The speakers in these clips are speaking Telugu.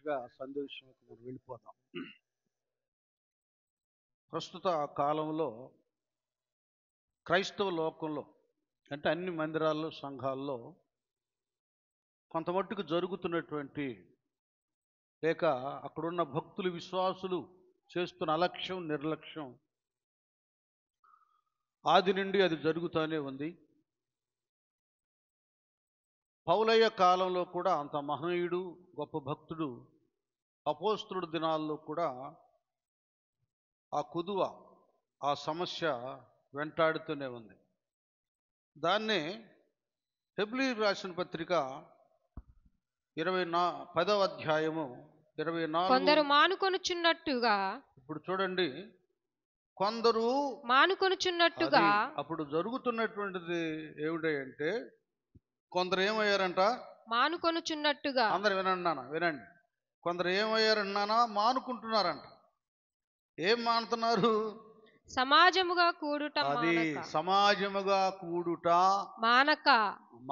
డైరెక్ట్గా సందేశంకి మనం వెళ్ళిపోదాం. ప్రస్తుత కాలంలో క్రైస్తవ లోకంలో అంటే అన్ని మందిరాల్లో సంఘాల్లో కొంతమట్టుకు జరుగుతున్నటువంటి లేక అక్కడున్న భక్తులు విశ్వాసులు చేస్తున్న అలక్ష్యం నిర్లక్ష్యం ఆది నుండి అది జరుగుతూనే ఉంది. పౌలయ్య కాలంలో కూడా అంత మహనీయుడు గొప్ప భక్తుడు అపోస్తలుడి దినాల్లో కూడా ఆ కుదువ ఆ సమస్య వెంటాడుతూనే ఉంది. దాన్నే హెబ్రీయులకు రాసిన పత్రిక 10వ అధ్యాయము 24. కొందరు మానుకొనుచున్నట్టుగా, ఇప్పుడు చూడండి, కొందరు మానుకొనుచున్నట్టుగా అప్పుడు జరుగుతున్నటువంటిది ఏమిటంటే కొందరు ఏమయ్యారంట, మానుకొనుచున్నట్టుగా. అందరు వినండి నాన్న, వినండి. కొందరు ఏమయ్యారన్నానా, మానుకుంటున్నారంట. ఏం మానుతున్నారు? సమాజముగా కూడుట అది సమాజముగా కూడుట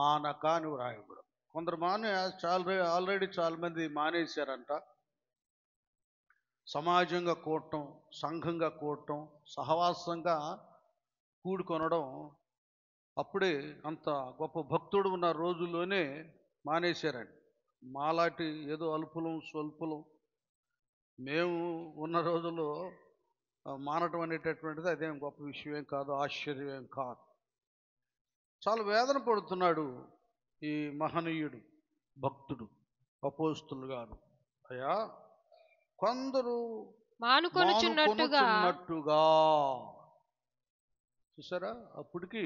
మానక అని రాయబడు. కొందరు ఆల్రెడీ చాలా మంది మానేశారంట. సమాజంగా కూడటం, సంఘంగా కూడటం, సహవాసంగా కూడుకొనడం అప్పుడే అంత గొప్ప భక్తుడు ఉన్న రోజుల్లోనే మానేశారండి. మాలాంటి ఏదో అల్పులం స్వల్పులం మేము ఉన్న రోజుల్లో మానటం అనేటటువంటిది అదేం గొప్ప విషయం కాదు, ఆశ్చర్యం కాదు. చాలా వేదన పడుతున్నాడు ఈ మహనీయుడు భక్తుడు అపోస్తలుడు గారు. అయ్యా, కొందరు మానుకొనుచున్నట్టుగా చూసారా, అప్పటికి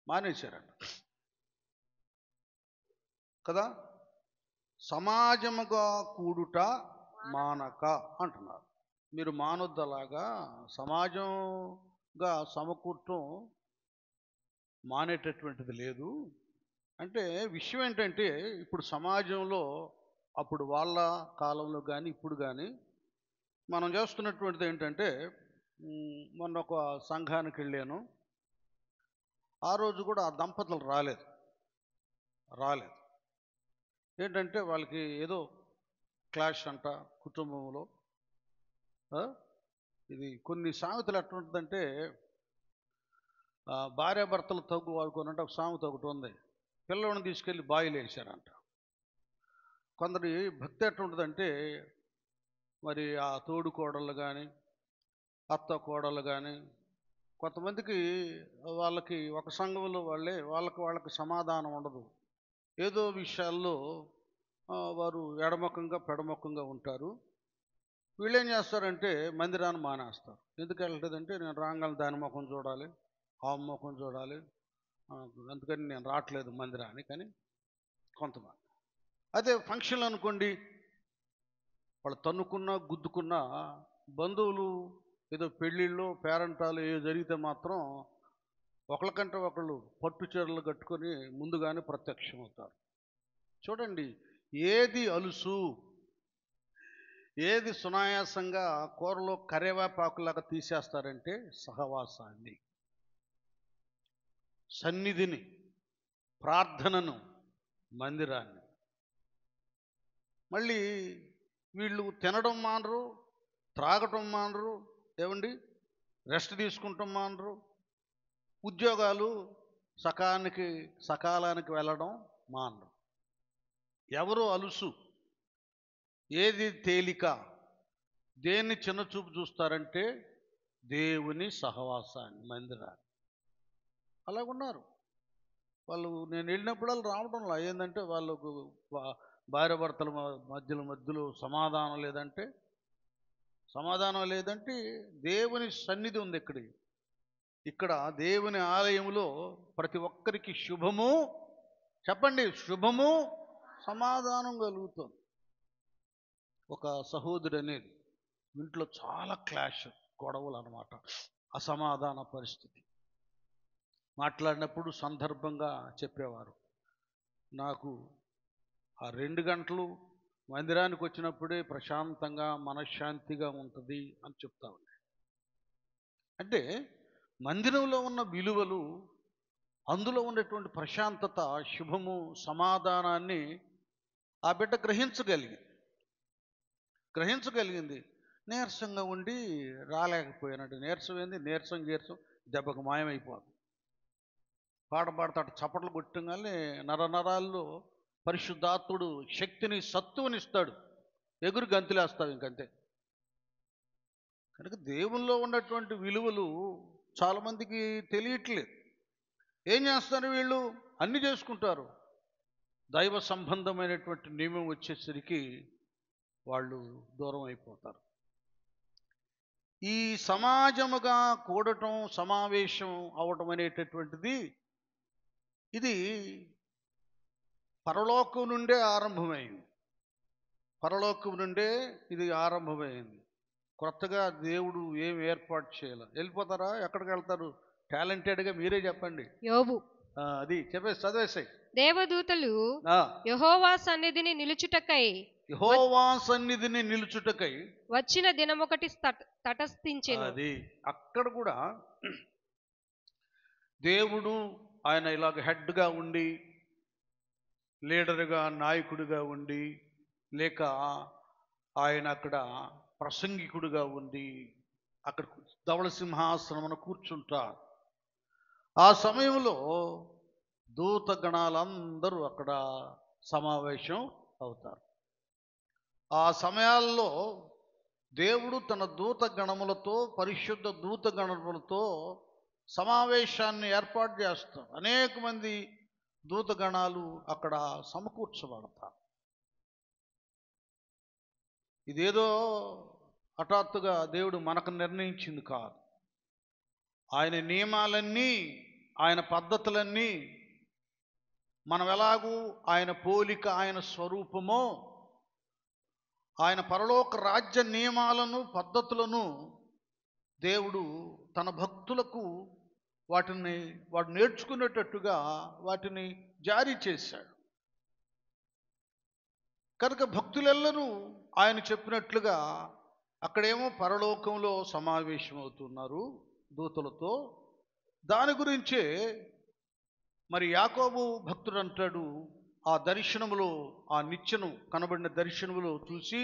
మానేశారంట కదా. సమాజముగా కూడుట మానక అంటున్నారు. మీరు మానొద్దలాగా సమాజంగా సమకూడటం మానేటటువంటిది లేదు. అంటే విషయం ఏంటంటే ఇప్పుడు సమాజంలో అప్పుడు వాళ్ళ కాలంలో కానీ ఇప్పుడు కానీ మనం చేస్తున్నటువంటిది ఏంటంటే, మొన్న ఒక సంఘానికి వెళ్ళాను. ఆ రోజు కూడా ఆ దంపతులు రాలేదు. ఏంటంటే వాళ్ళకి ఏదో క్లాష్ అంట కుటుంబంలో. ఇది కొన్ని సామెతలు ఎట్లా ఉంటుందంటే, భార్యాభర్తలు తగ్గు వాడుకోనంటే ఒక సామెత ఒకటి ఉంది. పిల్లవాడిని తీసుకెళ్ళి బాయిలు వేసారంట. కొందరి భక్తి ఎట్లా ఉంటుందంటే, మరి ఆ తోడు కోడళ్ళు కానీ అత్త కోడళ్ళు కానీ కొంతమందికి వాళ్ళకి ఒక సంఘంలో వాళ్ళకి సమాధానం ఉండదు. ఏదో విషయాల్లో వారు ఎడముఖంగా పెడముఖంగా ఉంటారు. వీళ్ళు ఏం చేస్తారంటే మందిరాన్ని మానేస్తారు. ఎందుకు వెళ్ళలేదంటే, నేను రాగానే దాని ముఖం చూడాలి, ఆ ముఖం చూడాలి, అందుకని నేను రావట్లేదు మందిరానికి అని కొంతమంది. అదే ఫంక్షన్లు అనుకోండి, వాళ్ళు తన్నుకున్నా గుద్దుకున్నా బంధువులు ఏదో పెళ్ళిళ్ళు పేరంటాలు ఏదో జరిగితే మాత్రం ఒకళ్ళకంటే ఒకళ్ళు పట్టు చీరలు కట్టుకొని ముందుగానే ప్రత్యక్షమవుతారు. చూడండి, ఏది అలుసు, ఏది సునాయాసంగా కూరలో కరివేపాకులాగా తీసేస్తారంటే సహవాసాన్ని, సన్నిధిని, ప్రార్థనను, మందిరాన్ని. మళ్ళీ వీళ్ళు తినడం మానరు, త్రాగటం మానరు, ఏమండి రెస్ట్ తీసుకుంటాం మానరు, ఉద్యోగాలు సకాలానికి వెళ్ళడం మానరు. ఎవరు అలుసు, ఏది తేలిక, దేన్ని చిన్న చూపు చూస్తారంటే దేవుని సహవాసాన్ని, మందిరాన్ని. అలాగున్నారు వాళ్ళు. నేను వెళ్ళినప్పుడు రావడంలో ఏంటంటే వాళ్ళకు భార్యాభర్తల మధ్యలో సమాధానం లేదంటే దేవుని సన్నిధి ఉంది. ఇక్కడ దేవుని ఆలయంలో ప్రతి ఒక్కరికి శుభము, చెప్పండి, శుభము సమాధానం కలుగుతుంది. ఒక సహోదరు అనేది ఇంట్లో చాలా క్లాష్, గొడవలు అన్నమాట, అసమాధాన పరిస్థితి. మాట్లాడినప్పుడు సందర్భంగా చెప్పేవారు, నాకు ఆ 2 గంటలు మందిరానికి వచ్చినప్పుడే ప్రశాంతంగా మనశ్శాంతిగా ఉంటుంది అని చెప్తా ఉండే. అంటే మందిరంలో ఉన్న విలువలు, అందులో ఉన్నటువంటి ప్రశాంతత, శుభము, సమాధానాన్ని ఆ బిడ్డ గ్రహించగలిగింది. గ్రహించగలిగింది. నీరసంగా ఉండి రాలేకపోయినట్టు. నీరసం ఏంది, నీరసం గీరసం దెబ్బకు మాయమైపోదు. పాట పాడతాడు, చప్పట్లు కొట్టగానే నరాల్లో పరిశుద్ధాత్ముడు శక్తిని సత్తువనిస్తాడు. ఎగురు గంతులేస్తావు ఇంకంతే. కనుక దేవుల్లో ఉన్నటువంటి విలువలు చాలామందికి తెలియట్లేదు. ఏం చేస్తారు వీళ్ళు? అన్నీ చేసుకుంటారు. దైవ సంబంధమైనటువంటి నియమం వచ్చేసరికి వాళ్ళు దూరం అయిపోతారు. ఈ సమాజముగా కూడటం, సమావేశం అవటం అనేటటువంటిది ఇది పరలోకం నుండే ఆరంభమైంది. పరలోకం నుండే ఇది ఆరంభమైంది. కొత్తగా దేవుడు ఏం ఏర్పాటు చేయాలి. వెళ్ళిపోతారా? ఎక్కడికి వెళ్తారు? టాలెంటెడ్గా మీరే చెప్పండి. యోబు అది చెప్పేసి చదివేసాయి. దేవదూతలు యెహోవా సన్నిధిని నిలుచుటకై యెహోవా సన్నిధిని నిలుచుటకై వచ్చిన దినమొకటి తటస్థించెను. అది అక్కడ కూడా దేవుడు ఆయన ఇలాగ హెడ్గా ఉండి, లీడర్గా, నాయకుడిగా ఉండి, లేక ఆయన అక్కడ ప్రసంగికుడిగా ఉండి అక్కడ ధవళ సింహాసనమున కూర్చుంటారు. ఆ సమయంలో దూత గణాలందరూ అక్కడ సమావేశం అవుతారు. ఆ సమయాల్లో దేవుడు తన దూత గణములతో, పరిశుద్ధ దూత గణములతో సమావేశాన్ని ఏర్పాటు చేస్తారు. అనేక మంది దూత గణాలు అక్కడ సమకూర్చబడతారు. ఇదేదో హఠాత్తుగా దేవుడు మనకు నిర్ణయించింది కాదు. ఆయన నియమాలన్నీ, ఆయన పద్ధతులన్నీ మనం ఎలాగూ ఆయన పోలిక, ఆయన స్వరూపమో, ఆయన పరలోక రాజ్య నియమాలను, పద్ధతులను దేవుడు తన భక్తులకు వాడు నేర్చుకునేటట్టుగా వాటిని జారీ చేశాడు. కనుక భక్తులెల్లరూ ఆయన చెప్పినట్లుగా అక్కడేమో పరలోకంలో సమావేశం అవుతున్నారు దూతలతో. దాని గురించే మరి యాకోబు భక్తుడు అంటాడు, ఆ దర్శనములో, ఆ నిచ్చెను కనబడిన దర్శనములో చూసి,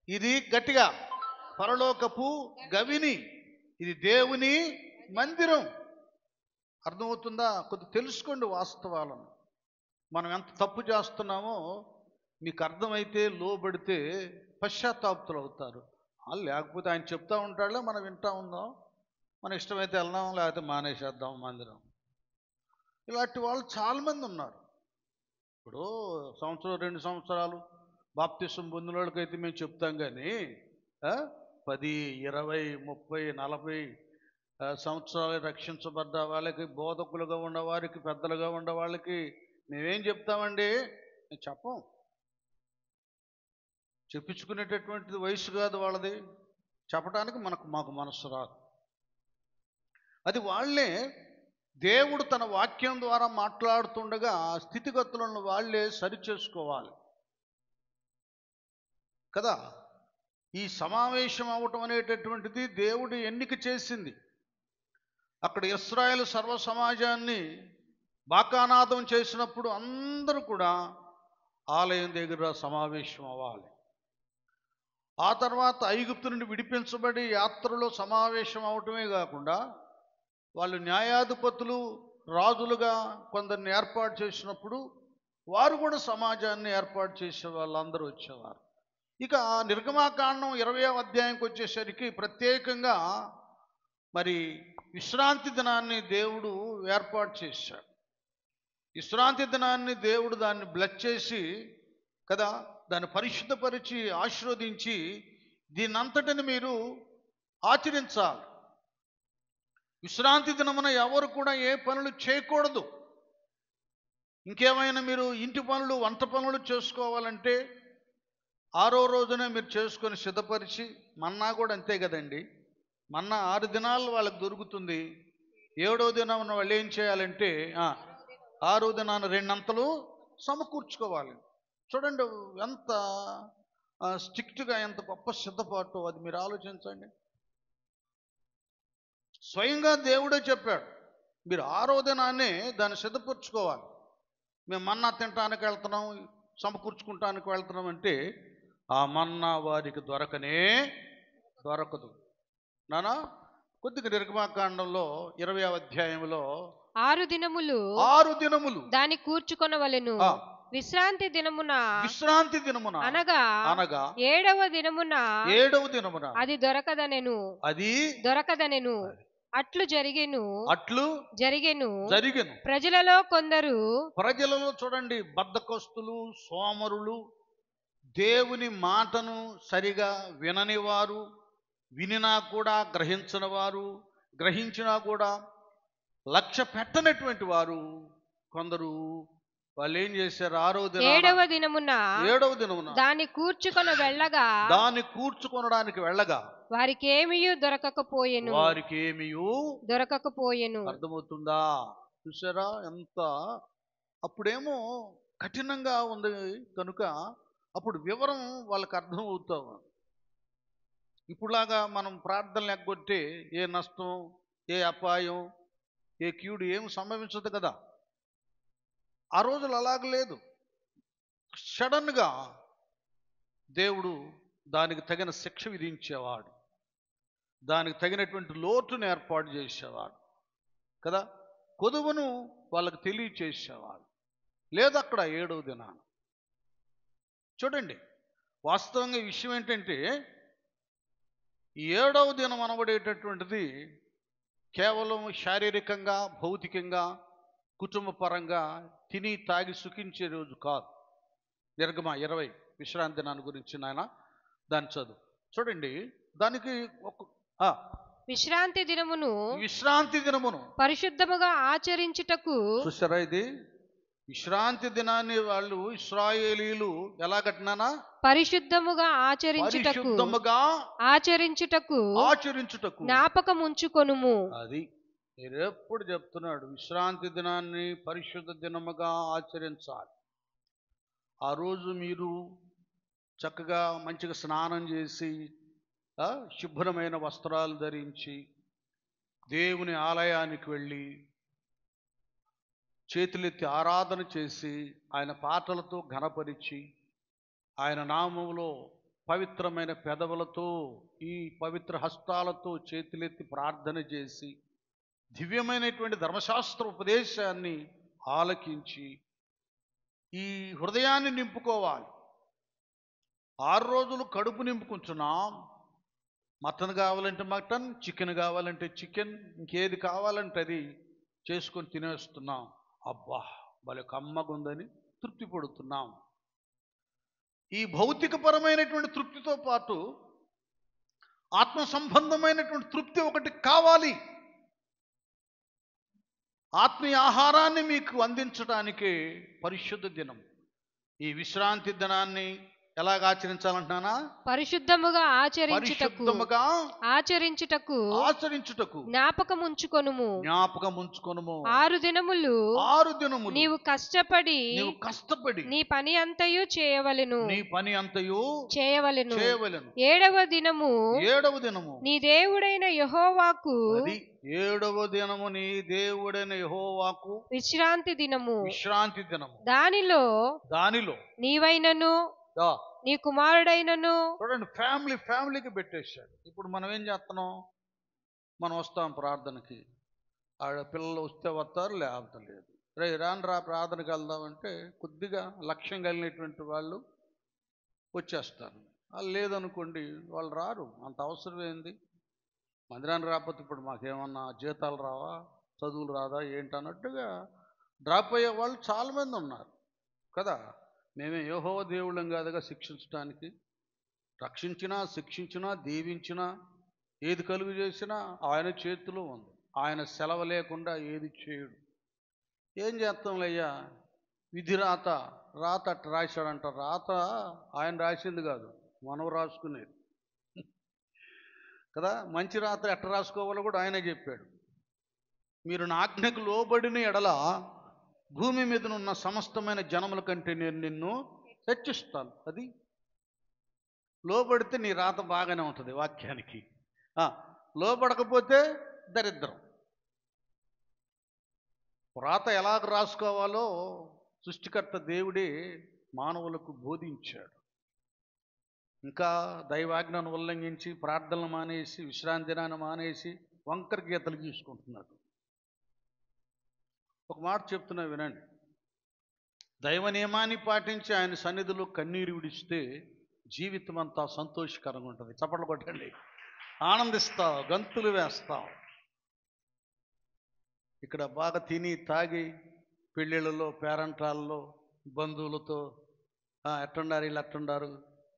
ఇది గట్టిగా పరలోకపు గవిని, ఇది దేవుని మందిరం. అర్థమవుతుందా? కొద్ది తెలుసుకోండి వాస్తవాలను. మనం ఎంత తప్పు చేస్తున్నామో మీకు అర్థమైతే, లోబడితే పశ్చాత్తాప్తులు అవుతారు. లేకపోతే ఆయన చెప్తా ఉంటాడులే, మనం వింటా ఉందాం, మన ఇష్టమైతే వెళ్దాం, లేకపోతే మానేసేద్దాం మందిరం. ఇలాంటి వాళ్ళు చాలామంది ఉన్నారు. ఇప్పుడు సంవత్సరం 2 సంవత్సరాలు బాప్తిసం పొందిన వాళ్ళకైతే మేము చెప్తాం, కానీ 10, 20, 30, 40 సంవత్సరాలు రక్షించబడ్డ వాళ్ళకి, బోధకులుగా ఉన్నవారికి, పెద్దలుగా ఉన్న వాళ్ళకి మేమేం చెప్తామండి? చెప్పం. చెప్పించుకునేటటువంటిది వయసు కాదు వాళ్ళది. చెప్పడానికి మాకు మనస్సు రాదు. అది వాళ్ళే దేవుడు తన వాక్యం ద్వారా మాట్లాడుతుండగా స్థితిగతులను వాళ్ళే సరిచేసుకోవాలి కదా. ఈ సమావేశం అవటం అనేటటువంటిది దేవుడు ఎన్నిక చేసింది. అక్కడ ఇశ్రాయేలు సర్వ సమాజాన్ని బాకానాదం చేసినప్పుడు అందరూ కూడా ఆలయం దగ్గర సమావేశం అవ్వాలి. ఆ తర్వాత ఐగుప్తు నుండి విడిపించబడి యాత్రలో సమావేశం అవటమే కాకుండా, వాళ్ళు న్యాయాధిపతులు, రాజులుగా కొందరిని ఏర్పాటు చేసినప్పుడు వారు కూడా సమాజాన్ని ఏర్పాటు చేసే వాళ్ళందరూ వచ్చేవారు. ఇక నిర్గమాకాండం 20వ అధ్యాయంకి వచ్చేసరికి ప్రత్యేకంగా మరి విశ్రాంతి దినాన్ని దేవుడు ఏర్పాటు చేశాడు. విశ్రాంతి దినాన్ని దేవుడు దాన్ని బ్లెస్ చేసి కదా, దాన్ని పరిశుద్ధపరిచి ఆశీర్వదించి, దీనంతటిని మీరు ఆచరించాలి. విశ్రాంతి దినమున ఎవరు కూడా ఏ పనులు చేయకూడదు. ఇంకేమైనా మీరు ఇంటి పనులు, వంట పనులు చేసుకోవాలంటే 6వ రోజునే మీరు చేసుకొని సిద్ధపరిచి, మన్నా కూడా అంతే కదండి. మన్నా 6 దినాలు వాళ్ళకి దొరుకుతుంది. 7వ దినం వాళ్ళు ఏం చేయాలంటే 6వ దినాన్ని 2 అంతలు సమకూర్చుకోవాలి. చూడండి ఎంత స్ట్రిక్ట్గా, ఎంత గొప్ప సిద్ధపాటు. అది మీరు ఆలోచించండి. స్వయంగా దేవుడే చెప్పాడు, మీరు 6వ దినాన్నే దాన్ని సిద్ధపరచుకోవాలి. మేము మన్నా తినటానికి వెళ్తున్నాం, సమకూర్చుకుంటానికి వెళ్తున్నాం అంటే ఆ మన్నా వారికి దొరకదు. నానా కొద్దిగా నిర్గమాకాండంలో 20వ అధ్యాయంలో 6 దినములు 6 దినములు దాన్ని కూర్చుకొనవలెను. ఆ, విశ్రాంతి దినమున విశ్రాంతి దినమున అనగా అనగా 7వ దినమున 7వ దినమున అది దొరకదనెను. అది అట్లు జరిగెను. జరిగెను. ప్రజలలో కొందరు ప్రజలలో చూడండి, బద్ధకస్తులు, సోమరులు, దేవుని మాటను సరిగా వినని వారు, వినినా కూడా గ్రహించని వారు, గ్రహించినా కూడా లక్ష్య పెట్టనటువంటి వారు కొందరు. వాళ్ళు ఏం చేశారు? 7వ దినమున దాన్ని కూర్చుకొనడానికి వెళ్ళగా వారికి ఏమీయూ దొరకకపోయెను. అర్థమవుతుందా? చూసారా ఎంత? అప్పుడేమో కఠినంగా ఉంది కనుక అప్పుడు వివరం వాళ్ళకి అర్థం అవుతాం. ఇప్పుడులాగా మనం ప్రార్థనలు ఎగ్గొట్టే ఏ నష్టం, ఏ అపాయం, ఏ కీడు ఏమి సంభవించదు కదా. ఆ రోజులు అలాగ లేదు. సడన్గా దేవుడు దానికి తగిన శిక్ష విధించేవాడు, దానికి తగినటువంటి లోటును ఏర్పాటు చేసేవాడు కదా. కొదువును వాళ్ళకి తెలియచేసేవాడు. లేదు అక్కడ 7వ దినాన. చూడండి, వాస్తవంగా ఈ విషయం ఏంటంటే, ఈ 7వ దినం అనబడేటటువంటిది కేవలం శారీరకంగా, భౌతికంగా, కుటుంబ పరంగా తిని తాగి సుఖించే రోజు కాదు. నిర్గమ 20 విశ్రాంతి దినాన్ని గురించి నాయన దాన్ని చదువు. చూడండి, దానికి విశ్రాంతి దినమును పరిశుద్ధముగా ఆచరించుటకు. చూసారా, ఇది విశ్రాంతి దినాన్ని వాళ్ళు ఇశ్రాయేలీలు ఎలా కట్టినానా? పరిశుద్ధముగా ఆచరించుటకు జ్ఞాపకముంచుకొనుము. అది మీరు ఎప్పుడు చెప్తున్నాడు, విశ్రాంతి దినాన్ని పరిశుద్ధ దినముగా ఆచరించాలి. ఆ రోజు మీరు చక్కగా మంచిగా స్నానం చేసి, శుభ్రమైన వస్త్రాలు ధరించి, దేవుని ఆలయానికి వెళ్ళి చేతులెత్తి ఆరాధన చేసి, ఆయన పాటలతో ఘనపరిచి, ఆయన నామములో పవిత్రమైన పెదవులతో, ఈ పవిత్ర హస్తాలతో చేతులెత్తి ప్రార్థన చేసి, దివ్యమైనటువంటి ధర్మశాస్త్ర ఉపదేశాన్ని ఆలకించి ఈ హృదయాన్ని నింపుకోవాలి. 6 రోజులు కడుపు నింపుకుంటున్నాం. మటన్ కావాలంటే మటన్, చికెన్ కావాలంటే చికెన్, ఇంకేది కావాలంటే అది చేసుకొని తినేస్తున్నాం. అబ్బా భలే కమ్మగుందని తృప్తి పడుతున్నాం. ఈ భౌతికపరమైనటువంటి తృప్తితో పాటు ఆత్మ సంబంధమైనటువంటి తృప్తి ఒకటి కావాలి. ఆత్మీయ ఆహారాన్ని మీకు అందించడానికే పరిశుద్ధ దినం. ఈ విశ్రాంతి దినాన్ని ఎలాగ ఆచరించాలంటున్నానా? పరిశుద్ధముగా ఆచరించుటకు జ్ఞాపకముంచుకొనుము. 6 దినములు నీవు కష్టపడి నీ పని అంతయు చేయవలెను. 7వ దినము నీ దేవుడైన యెహోవాకు. 7వ దినము నీ దేవుడైన యెహోవాకు విశ్రాంతి దినము. దానిలో నీవైనను నీ కుమారుడైనను. చూడండి, ఫ్యామిలీకి పెట్టేశాడు. ఇప్పుడు మనం ఏం చేస్తున్నాం? మనం వస్తాం ప్రార్థనకి, ఆడ పిల్లలు వస్తే వస్తారు, లేకపోతే లేదు. రా ప్రార్థనకి వెళ్దామంటే కొద్దిగా లక్ష్యం కలిగినటువంటి వాళ్ళు వచ్చేస్తారు. వాళ్ళు లేదనుకోండి, వాళ్ళు రారు. అంత అవసరం ఏంది? మందిరాన్ని రాకపోతే ఇప్పుడు మాకేమన్నా జీతాలు రావా, చదువులు రాదా ఏంటన్నట్టుగా డ్రాప్ అయ్యే వాళ్ళు చాలామంది ఉన్నారు కదా. మేమే యెహోవా దేవుళ్ళం కాదుగా శిక్షించడానికి. రక్షించినా, శిక్షించినా, దీవించినా, ఏది కలుగు చేసినా ఆయన చేతిలో ఉంది. ఆయన సెలవు లేకుండా ఏది చేయడు. ఏం చేస్తాంలయ్యా, విధి రాత అట్ట రాశాడంట. రాత ఆయన రాసింది కాదు, మనం రాసుకునేది కదా. మంచి రాత ఎట్ట రాసుకోవాలో కూడా ఆయనే చెప్పాడు. మీరు నా ఆజ్ఞకు లోబడిన ఎడల భూమి మీదనున్న సమస్తమైన జనముల కంటే నేను నిన్ను హెచ్చిస్తాను. అది లోబడితే నీ రాత బాగానే ఉంటుంది వాక్యానికి. లోబడకపోతే దరిద్రం. రాత ఎలాగ రాసుకోవాలో సృష్టికర్త దేవుడే మానవులకు బోధించాడు. ఇంకా దైవాజ్ఞను ఉల్లంఘించి ప్రార్థనలు మానేసి విశ్రాంతి దినాన్ని మానేసి వంకర గీతలు గీసుకుంటున్నాడు. ఒక మాట చెప్తున్నా వినండి. దైవ నియమాన్ని పాటించి ఆయన సన్నిధిలో కన్నీరు విడిస్తే జీవితం అంతా సంతోషకరంగా ఉంటుంది. చప్పట్లు కొట్టండి, ఆనందిస్తావు, గంతులు వేస్తావు. ఇక్కడ బాగా తిని తాగి పెళ్ళిళ్ళలో పేరంటాల్లో బంధువులతో ఎట్టుండారు వీళ్ళు అట్టుండారు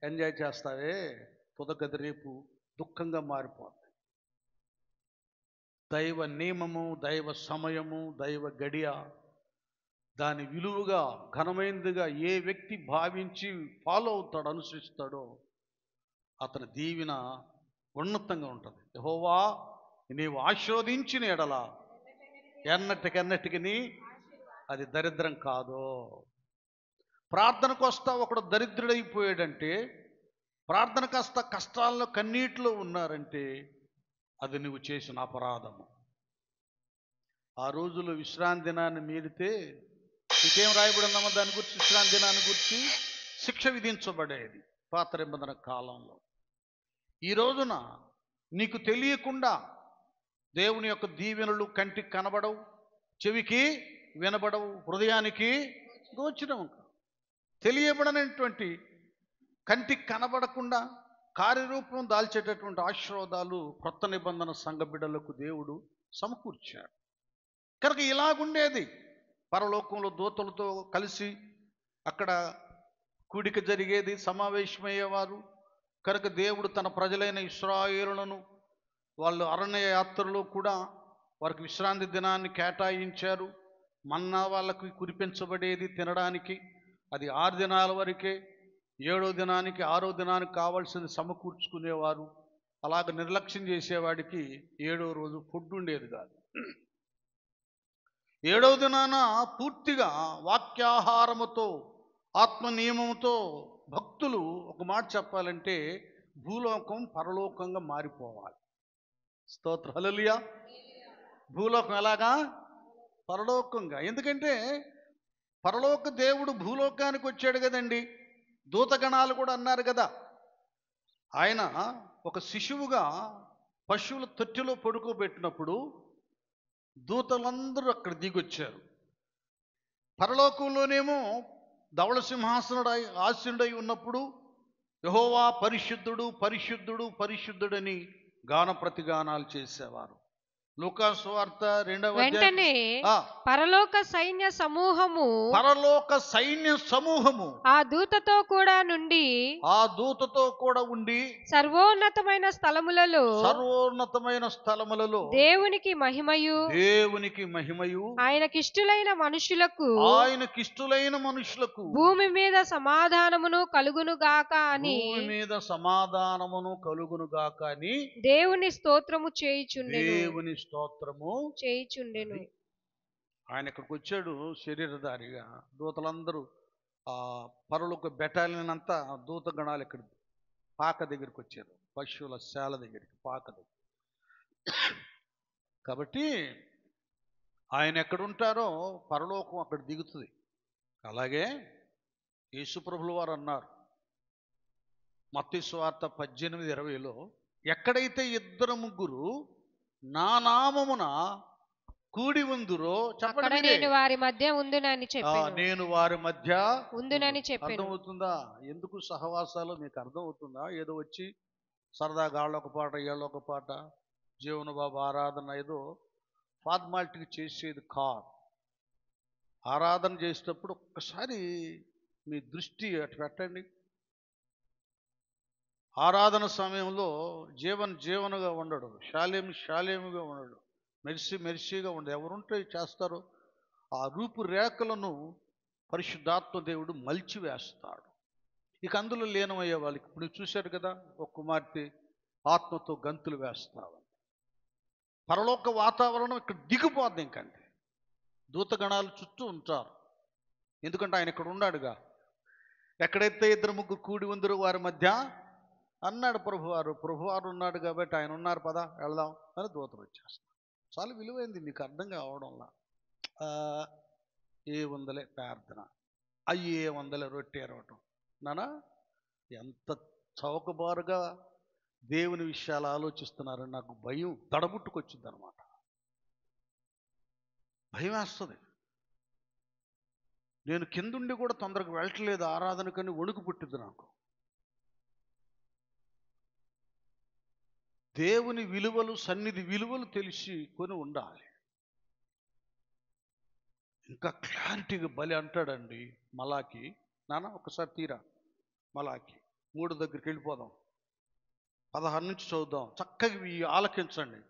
ఎంజాయ్ చేస్తావే, తుదగది రేపు దుఃఖంగా మారిపోతుంది. దైవ నియమము, దైవ సమయము, దైవ గడియ, దాని విలువగా ఘనమైనదిగా ఏ వ్యక్తి భావించి ఫాలో అవుతాడో, అనుసరిస్తాడో అతని దీవెన ఉన్నతంగా ఉంటుంది. యెహోవా నీవు ఆశీర్వదించిన ఎడల ఎన్నటికెన్నటికి అది దరిద్రం కాదు. ప్రార్థనకు వస్తా ఒకడు దరిద్రుడైపోయాడంటే, ప్రార్థనకు వస్తా కష్టాల్లో కన్నీటిలో ఉన్నారంటే అది నువ్వు చేసిన అపరాధము. ఆ రోజుల్లో విశ్రాంతి దినాన్ని మీరితే ఇంకేం రాయబడిందమ్మా దాని గురించి? విశ్రాంతి దినాన్ని గురించి శిక్ష విధించబడేది పాత నిబంధన కాలంలో. ఈ రోజున నీకు తెలియకుండా దేవుని యొక్క దీవెనలు కంటికి కనబడవు, చెవికి వినబడవు, హృదయానికి గోచరం తెలియబడనటువంటి, కంటికి కనబడకుండా కార్యరూపం దాల్చేటటువంటి ఆశీర్వాదాలు కొత్త నిబంధన సంఘ బిడ్డలకు దేవుడు సమకూర్చాడు. కనుక ఇలాగుండేది. పరలోకంలో దూతలతో కలిసి అక్కడ కూడిక జరిగేది, సమావేశమయ్యేవారు. కనుక దేవుడు తన ప్రజలైన ఇశ్రాయేలులను వాళ్ళు అరణ్య యాత్రలో కూడా వారికి విశ్రాంతి దినాన్ని కేటాయించారు. మన్నా వాళ్ళకి కురిపించబడేది తినడానికి. అది 6 దినాల వరకే. 7వ దినానికి 6వ దినానికి కావాల్సింది సమకూర్చుకునేవారు. అలాగ నిర్లక్ష్యం చేసేవాడికి 7వ రోజు ఫుడ్ ఉండేది కాదు. 7వ దినాన పూర్తిగా వాక్యాహారముతో, ఆత్మ నియమంతో భక్తులు, ఒక మాట చెప్పాలంటే భూలోకం పరలోకంగా మారిపోవాలి. స్తోత్రం, హల్లెలూయా. భూలోకం ఎలాగా? పరలోకంగా. ఎందుకంటే పరలోక దేవుడు భూలోకానికి వచ్చాడు కదండి. దూతగణాలు కూడా అన్నారు కదా, ఆయన ఒక శిశువుగా పశువుల తొట్టిలో పడుకోబెట్టినప్పుడు దూతలందరూ అక్కడ దిగొచ్చారు. పరలోకంలోనేమో ధవళ సింహాసనుడై ఆసీనుడై ఉన్నప్పుడు యెహోవా పరిశుద్ధుడు, పరిశుద్ధుడు, పరిశుద్ధుడని గాన ప్రతిగానాలు చేసేవారు. లూకా సువార్త 2వ వెంటనే పరలోక సైన్య సమూహము ఆ దూతతో కూడా ఉండి సర్వోన్నతమైన స్థలములలో దేవునికి మహిమయు ఆయనకిష్టులైన మనుషులకు భూమి మీద సమాధానమును కలుగును గాక అని దేవుని స్తోత్రము చేయుచుండెను. ఆయన ఇక్కడికి వచ్చాడు శరీరధారిగా. దూతలందరూ పరలోక బెటాలియన్ అంతా దూతగణాలు ఇక్కడ పాక దగ్గరికి వచ్చారు, పశువుల శాల దగ్గరికి, పాక దగ్గర. కాబట్టి ఆయన ఎక్కడుంటారో పరలోకం అక్కడ దిగుతుంది. అలాగే యేసుప్రభుల వారు అన్నారు మత్తయి సువార్త 18:20లో, ఎక్కడైతే 2-3 నా నామమున కూడి ఉందురో చెప్పండి, నేను వారి మధ్య ఉందునని చెప్పాను. అర్థమవుతుందా? ఎందుకు సహవాసాలు మీకు అర్థమవుతుందా? ఏదో వచ్చి సరదాగా ఆళ్ళొక పాట ఏళ్ళొక పాట, జీవన బాబు ఆరాధన ఏదో ఫార్మాలిటీకి చేసేది కాదు. ఆరాధన చేసేటప్పుడు ఒక్కసారి మీ దృష్టి అటు పెట్టండి. ఆరాధన సమయంలో జీవనగా ఉండడు, శాలేముగా ఉండడు, మెరిసిగా ఉండదు. ఎవరుంటే చేస్తారో ఆ రూపురేఖలను పరిశుద్ధాత్మ దేవుడు మలిచి వేస్తాడు. ఇక అందులో లీనమయ్యే వాళ్ళకి ఇప్పుడు చూశారు కదా, ఒక కుమార్తె ఆత్మతో గంతులు వేస్తావు. పరలోక వాతావరణం ఇక్కడ దిగిపోద్ది. ఇంకంటే దూతగణాలు చుట్టూ ఉంటారు. ఎందుకంటే ఆయన ఇక్కడ ఉన్నాడుగా. ఎక్కడైతే 2-3 కూడి ఉందరో వారి మధ్య అన్నాడు ప్రభువారు ఉన్నాడు కాబట్టి ఆయన ఉన్నారు, పద వెళ్దాం అని దూతలు వచ్చేస్తాం. చాలా విలువైంది, మీకు అర్థం కావడంలా. ఏ వందలే ప్రార్థన, అయ్యే వందలే రొట్టె ఎరవటం. నానా ఎంత చౌకబారుగా దేవుని విషయాలు ఆలోచిస్తున్నారని నాకు భయం తడబుట్టుకొచ్చింది అనమాట. భయం వేస్తుంది. నేను కిందుండి కూడా తొందరగా వెళ్ళట్లేదు ఆరాధనకని వణుకు పుట్టింది నాకు. దేవుని విలువలు, సన్నిధి విలువలు తెలిసి కొని ఉండాలి. ఇంకా క్లారిటీగా బలి అంటాడండి మలాకి. నాన్న ఒకసారి తీరా మలాకి 3 దగ్గరికి వెళ్ళిపోదాం, 16 నుంచి చదువుదాం. చక్కగా ఇవి ఆలకించండి.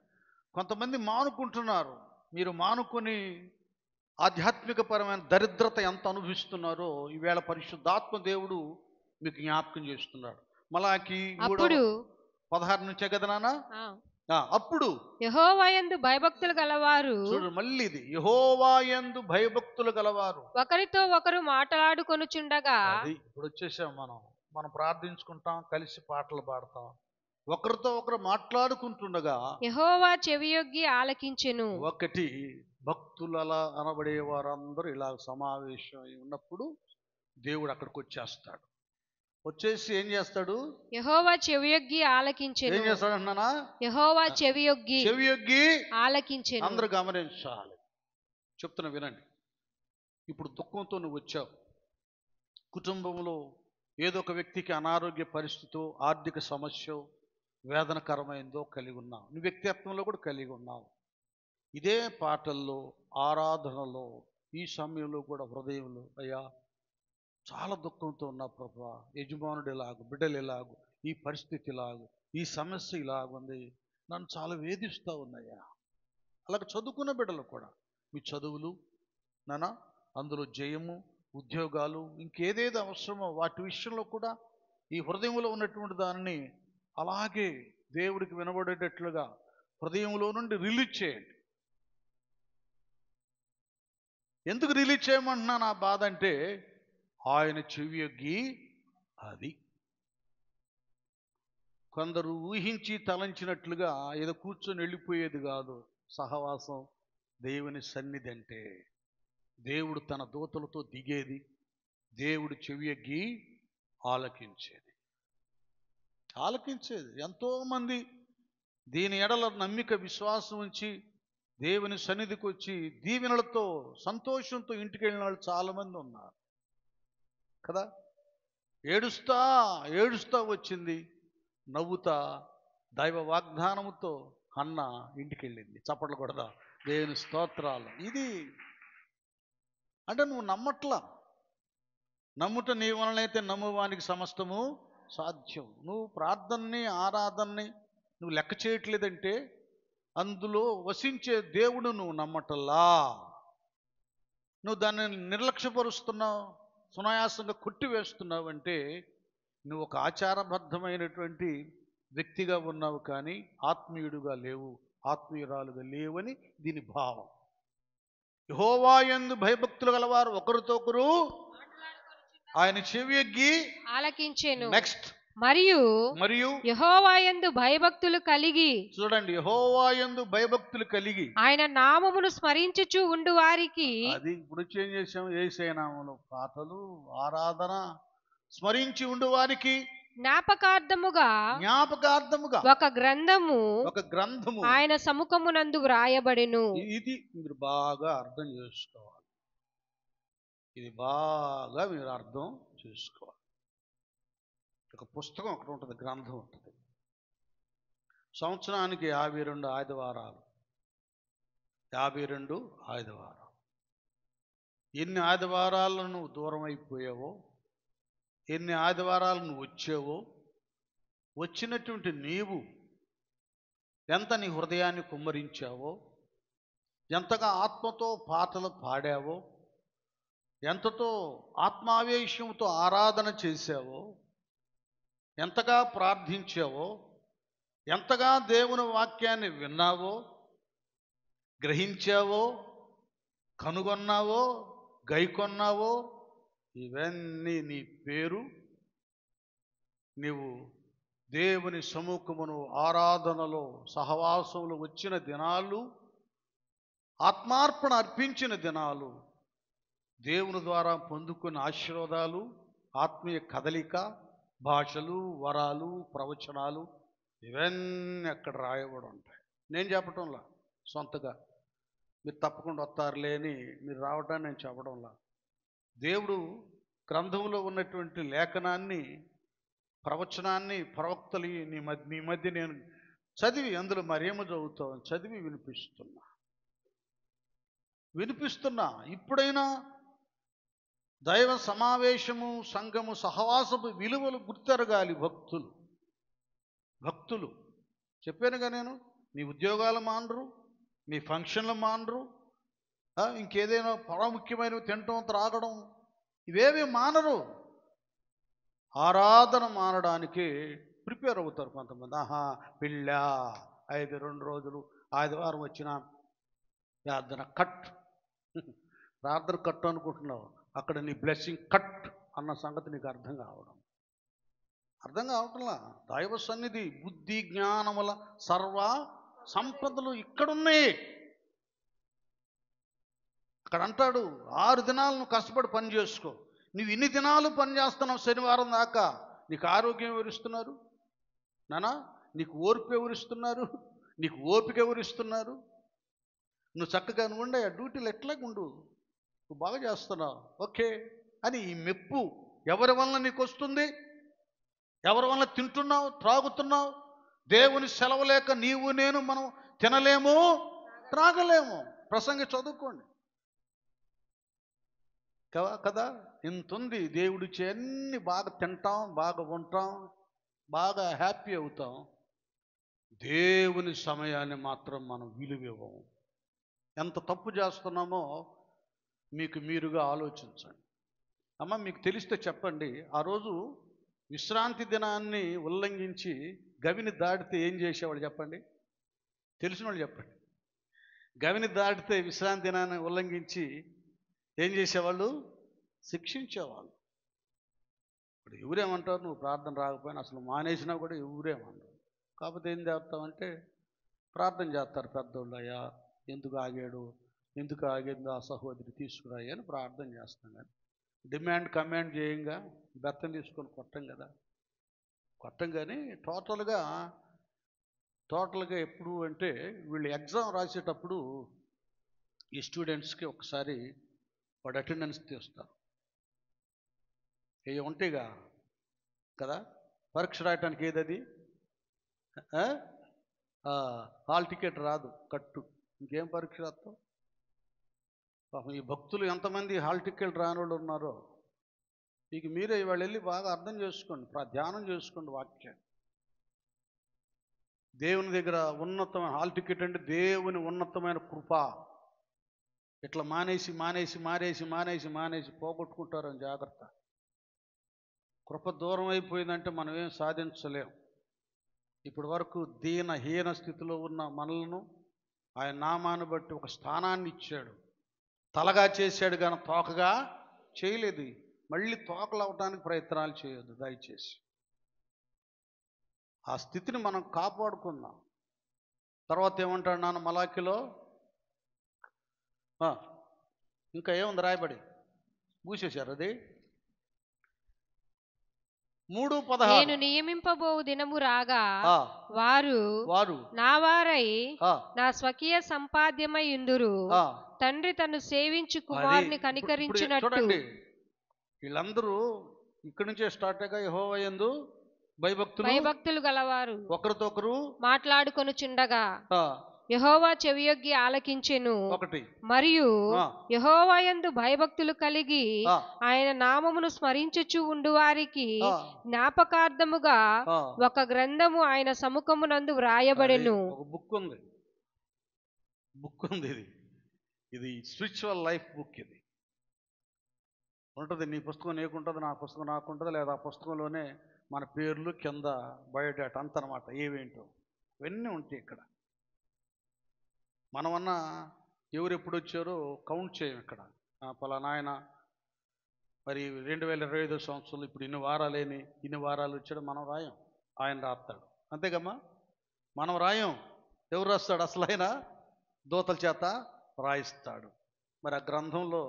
కొంతమంది మానుకుంటున్నారు. మీరు మానుకొని ఆధ్యాత్మికపరమైన దరిద్రత ఎంత అనుభవిస్తున్నారో ఈవేళ పరిశుద్ధాత్మ దేవుడు మీకు జ్ఞాపకం చేస్తున్నాడు. మలాకి 3:16 నుంచే కదా నాన్న. అప్పుడు యెహోవాయందు భయభక్తులు గలవారు, చూడు మళ్ళీ ఇది, యెహోవాయందు భయభక్తులు గలవారు ఒకరితో ఒకరు మాట్లాడుకొనుచుండగా. అది ఇప్పుడు వచ్చేసాం మనం ప్రార్థించుకుంటాం, కలిసి పాటలు పాడతాం, ఒకరితో ఒకరు మాట్లాడుకుంటుండగా యెహోవా చెవియొగ్గి ఆలకించెను. ఒకటి భక్తులలా అనబడే వారందరూ ఇలా సమావేశం ఉన్నప్పుడు దేవుడు అక్కడికి వచ్చేస్తాడు. వచ్చేసి ఏం చేస్తాడు? యెహోవా చెవియొగ్గి ఆలకించెను. ఏం చేస్తాడు అన్నానా? యెహోవా చెవియొగ్గి ఆలకించెను. అందరూ గమనించాలి, చెప్తున్నా వినండి. ఇప్పుడు దుఃఖంతో నువ్వు వచ్చావు, కుటుంబంలో ఏదో ఒక వ్యక్తికి అనారోగ్య పరిస్థితి, ఆర్థిక సమస్య, వేదనకరమైందో కలిగి ఉన్నావు. నీ వ్యక్తిత్వంలో కూడా కలిగి ఉన్నావు. ఇదే పాటల్లో, ఆరాధనలో, ఈ సమయంలో కూడా హృదయంలో, అయ్యా చాలా దుఃఖంతో ఉన్నా ప్రభువా, యజమానుడు ఇలాగు, బిడ్డలు ఇలాగు, ఈ పరిస్థితి ఇలాగు, ఈ సమస్య ఇలాగుంది, నన్ను చాలా వేధిస్తూ ఉన్నాయా. అలాగే చదువుకున్న బిడ్డలు కూడా మీ చదువులు నానా, అందులో జయము, ఉద్యోగాలు, ఇంకేదేది అవసరమో వాటి విషయంలో కూడా ఈ హృదయంలో ఉన్నటువంటి దానిని అలాగే దేవుడికి వినబడేటట్లుగా హృదయంలో నుండి రిలీజ్ చేయండి. ఎందుకు రిలీజ్ చేయమంటున్నా నా బాధ అంటే, ఆయన చెవియొగ్గి అది. కొందరు ఊహించి తలంచినట్లుగా ఏదో కూర్చొని వెళ్ళిపోయేది కాదు సహవాసం. దేవుని సన్నిధి అంటే దేవుడు తన దూతలతో దిగేది, దేవుడు చెవియొగ్గి ఆలకించేది. ఎంతోమంది దీని ఎడల నమ్మిక, విశ్వాసం ఉంచి దేవుని సన్నిధికి వచ్చి దీవెనలతో, సంతోషంతో ఇంటికి వెళ్ళిన వాళ్ళు చాలామంది ఉన్నారు కదా. ఏడుస్తా వచ్చింది, నవ్వుతా దైవ వాగ్దానముతో హన్న ఇంటికి వెళ్ళింది. చప్పట్లు కొడదా, దేవుని స్తోత్రాలు. ఇది అంటే నువ్వు నమ్మట్లా. నమ్ముట నీ వలనైతే నమ్మువానికి సమస్తము సాధ్యం. నువ్వు ప్రార్థనని, ఆరాధనని నువ్వు లెక్క చేయట్లేదంటే అందులో వసించే దేవుడు నువ్వు నమ్మటల్లా. నువ్వు దాన్ని నిర్లక్ష్యపరుస్తున్నావు, సునాయాసంగా కొట్టివేస్తున్నావు అంటే నువ్వు ఒక ఆచారబద్ధమైనటువంటి వ్యక్తిగా ఉన్నావు, కానీ ఆత్మీయుడుగా లేవు, ఆత్మీయురాలుగా లేవని దీని భావం. యెహోవాయందు భయభక్తులు గలవారు ఒకరితో ఒకరు ఆయన చెవియొగ్గి ఆలకించెను. నెక్స్ట్ మరియు యెహోవాయందు భయభక్తులు కలిగి, చూడండి, యెహోవాయందు భయభక్తులు కలిగి ఆయన నామమును స్మరించుచు ఉండు వారికి. అది ఇప్పుడు ఏం చేసాం? యేసయ్య నామములో పాటలు, ఆరాధన, స్మరించి ఉండు వారికి జ్ఞాపకార్థముగా ఒక గ్రంథము ఆయన సముఖమునందు వ్రాయబడెను. ఇది మీరు బాగా అర్థం చేసుకోవాలి. ఇది బాగా మీరు అర్థం చేసుకోవాలి. ఒక పుస్తకం ఒకటి ఉంటుంది, గ్రంథం ఉంటుంది. సంవత్సరానికి 52 ఆదివారాలు. 52 ఆదివారాలు. ఎన్ని ఆదివారాలను నువ్వు దూరం అయిపోయావో, ఎన్ని ఆదివారాలు నువ్వు వచ్చావో, వచ్చినటువంటి నీవు ఎంత నీ హృదయాన్ని కుమ్మరించావో, ఎంతగా ఆత్మతో పాటలు పాడావో, ఎంతతో ఆత్మావేశంతో ఆరాధన చేశావో, ఎంతగా ప్రార్థించావో, ఎంతగా దేవుని వాక్యాన్ని విన్నావో, గ్రహించావో, కనుగొన్నావో, గైకొన్నావో, ఇవన్నీ నీ పేరు. నీవు దేవుని సముఖమును, ఆరాధనలో, సహవాసంలో వచ్చిన దినాలు, ఆత్మార్పణ అర్పించిన దినాలు, దేవుని ద్వారా పొందుకున్న ఆశీర్వాదాలు, ఆత్మీయ కదలిక, భాషలు, వరాలు, ప్రవచనాలు ఇవన్నీ అక్కడ రాయబడి ఉంటాయి. నేను చెప్పటంలా, సొంతగా మీరు తప్పకుండా వస్తారులే అని మీరు రావటాన్ని నేను చెప్పడంలా. దేవుడు గ్రంథంలో ఉన్నటువంటి లేఖనాన్ని, ప్రవచనాన్ని, ప్రవక్తలు మీ మధ్య నేను చదివి, అందులో మరేమో చదువుతామని చదివి వినిపిస్తున్నా. ఇప్పుడైనా దైవ సమావేశము, సంఘము, సహవాసపు విలువలు గుర్తెరగాలి భక్తులు. చెప్పానుగా నేను, మీ ఉద్యోగాలు మానరు, మీ ఫంక్షన్లు మానరు, ఇంకేదైనా ప్రాముఖ్యమైనవి తినటం, త్రాగడం, ఇవేవి మానరు. ఆరాధన మానడానికి ప్రిపేర్ అవుతారు కొంతమంది. పెళ్ళా 2 రోజులు ఆదివారం వచ్చిన ప్రార్థన కట్. ప్రార్థన కట్ అనుకుంటున్నావు, అక్కడ నీ బ్లెస్సింగ్ కట్ అన్న సంగతి నీకు అర్థం కావటంలా. దైవ సన్నిధి, బుద్ధి జ్ఞానముల సర్వ సంపదలు ఇక్కడున్నాయి. అక్కడ అంటాడు 6 దినాలు నువ్వు కష్టపడి పని చేసుకో. నువ్వు ఇన్ని దినాలు పని చేస్తున్నావు, శనివారం దాకా. నీకు ఆరోగ్యం ఎవరిస్తున్నారు నానా? నీకు ఓర్పు ఎవరిస్తున్నారు? నీకు ఓపిక ఎవరిస్తున్నారు? నువ్వు చక్కగా ఉండే డ్యూటీలు ఎట్లాగుండు, నువ్వు బాగా చేస్తున్నావు, ఓకే అని ఈ మెప్పు ఎవరి వలన నీకు వస్తుంది? ఎవరి వలన తింటున్నావు, త్రాగుతున్నావు? దేవుని సెలవు లేక నీవు నేను మనం తినలేము, త్రాగలేము. ప్రసంగి చదువుకోండి కదా. ఇంతుంది దేవుడిచ్చే అన్ని. బాగా తింటాం, బాగా ఉంటాం, బాగా హ్యాపీ అవుతాం. దేవుని సమయాన్ని మాత్రం మనం విలువివ్వము. ఎంత తప్పు చేస్తున్నామో మీరుగా ఆలోచించండి. అమ్మ, మీకు తెలిస్తే చెప్పండి. ఆ రోజు విశ్రాంతి దినాన్ని ఉల్లంఘించి గవిని దాటితే ఏం చేసేవాళ్ళు చెప్పండి? తెలిసిన వాళ్ళు చెప్పండి. గవిని దాటితే విశ్రాంతి దినాన్ని ఉల్లంఘించి ఏం చేసేవాళ్ళు? శిక్షించేవాళ్ళు. ఇప్పుడు ఎవరేమంటారు? నువ్వు ప్రార్థన రాకపోయినా, అసలు మానేసినా కూడా ఎవరేమన్నారు. కాకపోతే ఏం చేస్తామంటే ప్రార్థన చేస్తారు పెద్దోళ్ళు. అయ్యా ఎందుకు ఆగేందో ఆ సహోదరి తీసుకురాయి అని ప్రార్థన చేస్తాం. కానీ డిమాండ్ కమాండ్ చేయంగా బెత్తం తీసుకొని కొట్టం కానీ టోటల్గా ఎప్పుడు అంటే వీళ్ళు ఎగ్జామ్ రాసేటప్పుడు ఈ స్టూడెంట్స్కి ఒకసారి వాడు అటెండెన్స్ తీస్తారు. ఏ ఉంటాయిగా కదా, పరీక్ష రాయటానికి ఏదది హాల్ టికెట్ రాదు, కట్టు. ఇంకేం పరీక్ష రాస్తావు? పాపం ఈ భక్తులు ఎంతమంది హాల్ టికెట్ రాని వాళ్ళు ఉన్నారో మీకు మీరే ఇవాళ వెళ్ళి బాగా అర్థం చేసుకోండి, ధ్యానం చేసుకోండి వాక్యాన్ని. దేవుని దగ్గర ఉన్నతమైన హాల్ టికెట్ అంటే దేవుని ఉన్నతమైన కృప. ఇట్లా మానేసి పోగొట్టుకుంటారని జాగ్రత్త. కృప దూరం అయిపోయిందంటే మనం ఏం సాధించలేం. ఇప్పటి వరకు హీన స్థితిలో ఉన్న మనలను ఆయన నామాన్ని బట్టి ఒక స్థానాన్ని ఇచ్చాడు. తలగా చేశాడు కానీ తోకగా చేయలేదు. మళ్ళీ తోకలు అవ్వడానికి ప్రయత్నాలు చేయొద్దు దయచేసి. ఆ స్థితిని మనం కాపాడుకుందాం. తర్వాత ఏమంటాడు నాన్న మలాకిలో? ఇంకా ఏముంది రాయబడి? మూసేశారు అది. 3:16 నేను నియమింపబో దినము రాగా వారు నా వారై నా స్వకీయ సంపాద్యమై యుందురు. తండ్రి తను సేవించు కుమారుని కనికరించినట్టు. వీళ్ళందరూ ఇక్కడి నుంచే స్టార్ట్ అయ్యాక యెహోవా యందు భయభక్తులు గలవారు ఒకరితో ఒకరు మాట్లాడుకొనుచుండగా యెహోవా చెవియొగ్గి ఆలకించెను. మరియు యెహోవా యందు భయభక్తులు కలిగి ఆయన నామమును స్మరించుచు ఉండు వారికి జ్ఞాపకార్థముగా ఒక గ్రంథము ఆయన సముఖమునందు వ్రాయబడెను. బుక్ ఉంది. ఇది స్పిరిచువల్ లైఫ్ బుక్. ఇది ఉంటుంది. నీ పుస్తకం నీకుంటుంది, నా పుస్తకం నాకుంటుంది, లేదా ఆ పుస్తకంలోనే మన పేర్లు కింద బయోడేటా అంతనమాట. ఏవేంటో ఇవన్నీ ఉంటాయి ఇక్కడ. మనమన్నా ఎవరు ఎప్పుడు వచ్చారో కౌంట్ చేయం ఇక్కడ. పలానా ఆయన మరి 2025 సంవత్సరంలో ఇప్పుడు ఇన్ని వారాలు వచ్చాడు మనం రాయం, ఆయన రాస్తాడు. అంతేగమ్మా, మనం రాయం. ఎవరు రాస్తాడు? అసలు ఆయన దూతల చేత రాయిస్తాడు. మరి ఆ గ్రంథంలో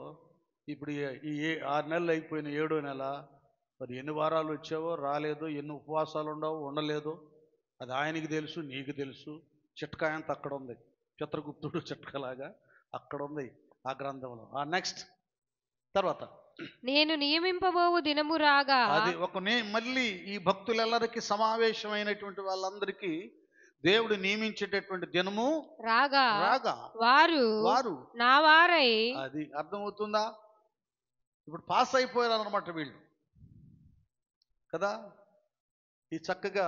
ఇప్పుడు ఈ 6 నెలలు అయిపోయిన 7వ నెల మరి ఎన్ని వారాలు వచ్చావో రాలేదో, ఎన్ని ఉపవాసాలు ఉండలేదో అది ఆయనకి తెలుసు, నీకు తెలుసు. చిట్కా అంత అక్కడ ఉంది, చిత్రగుప్తుడు చిట్కలాగా అక్కడ ఉంది ఆ గ్రంథంలో. నెక్స్ట్ తర్వాత, నేను నియమింపబోవు దినము రాగా. అది మళ్ళీ ఈ భక్తులెల్లరికి సమావేశమైనటువంటి వాళ్ళందరికీ దేవుడు నియమించేటటువంటి దినము రాగా రాగా వారు నా వారై. అది అర్థమవుతుందా? ఇప్పుడు పాస్ అయిపోయారు అన్నమాట వీళ్ళు కదా. ఈ చక్కగా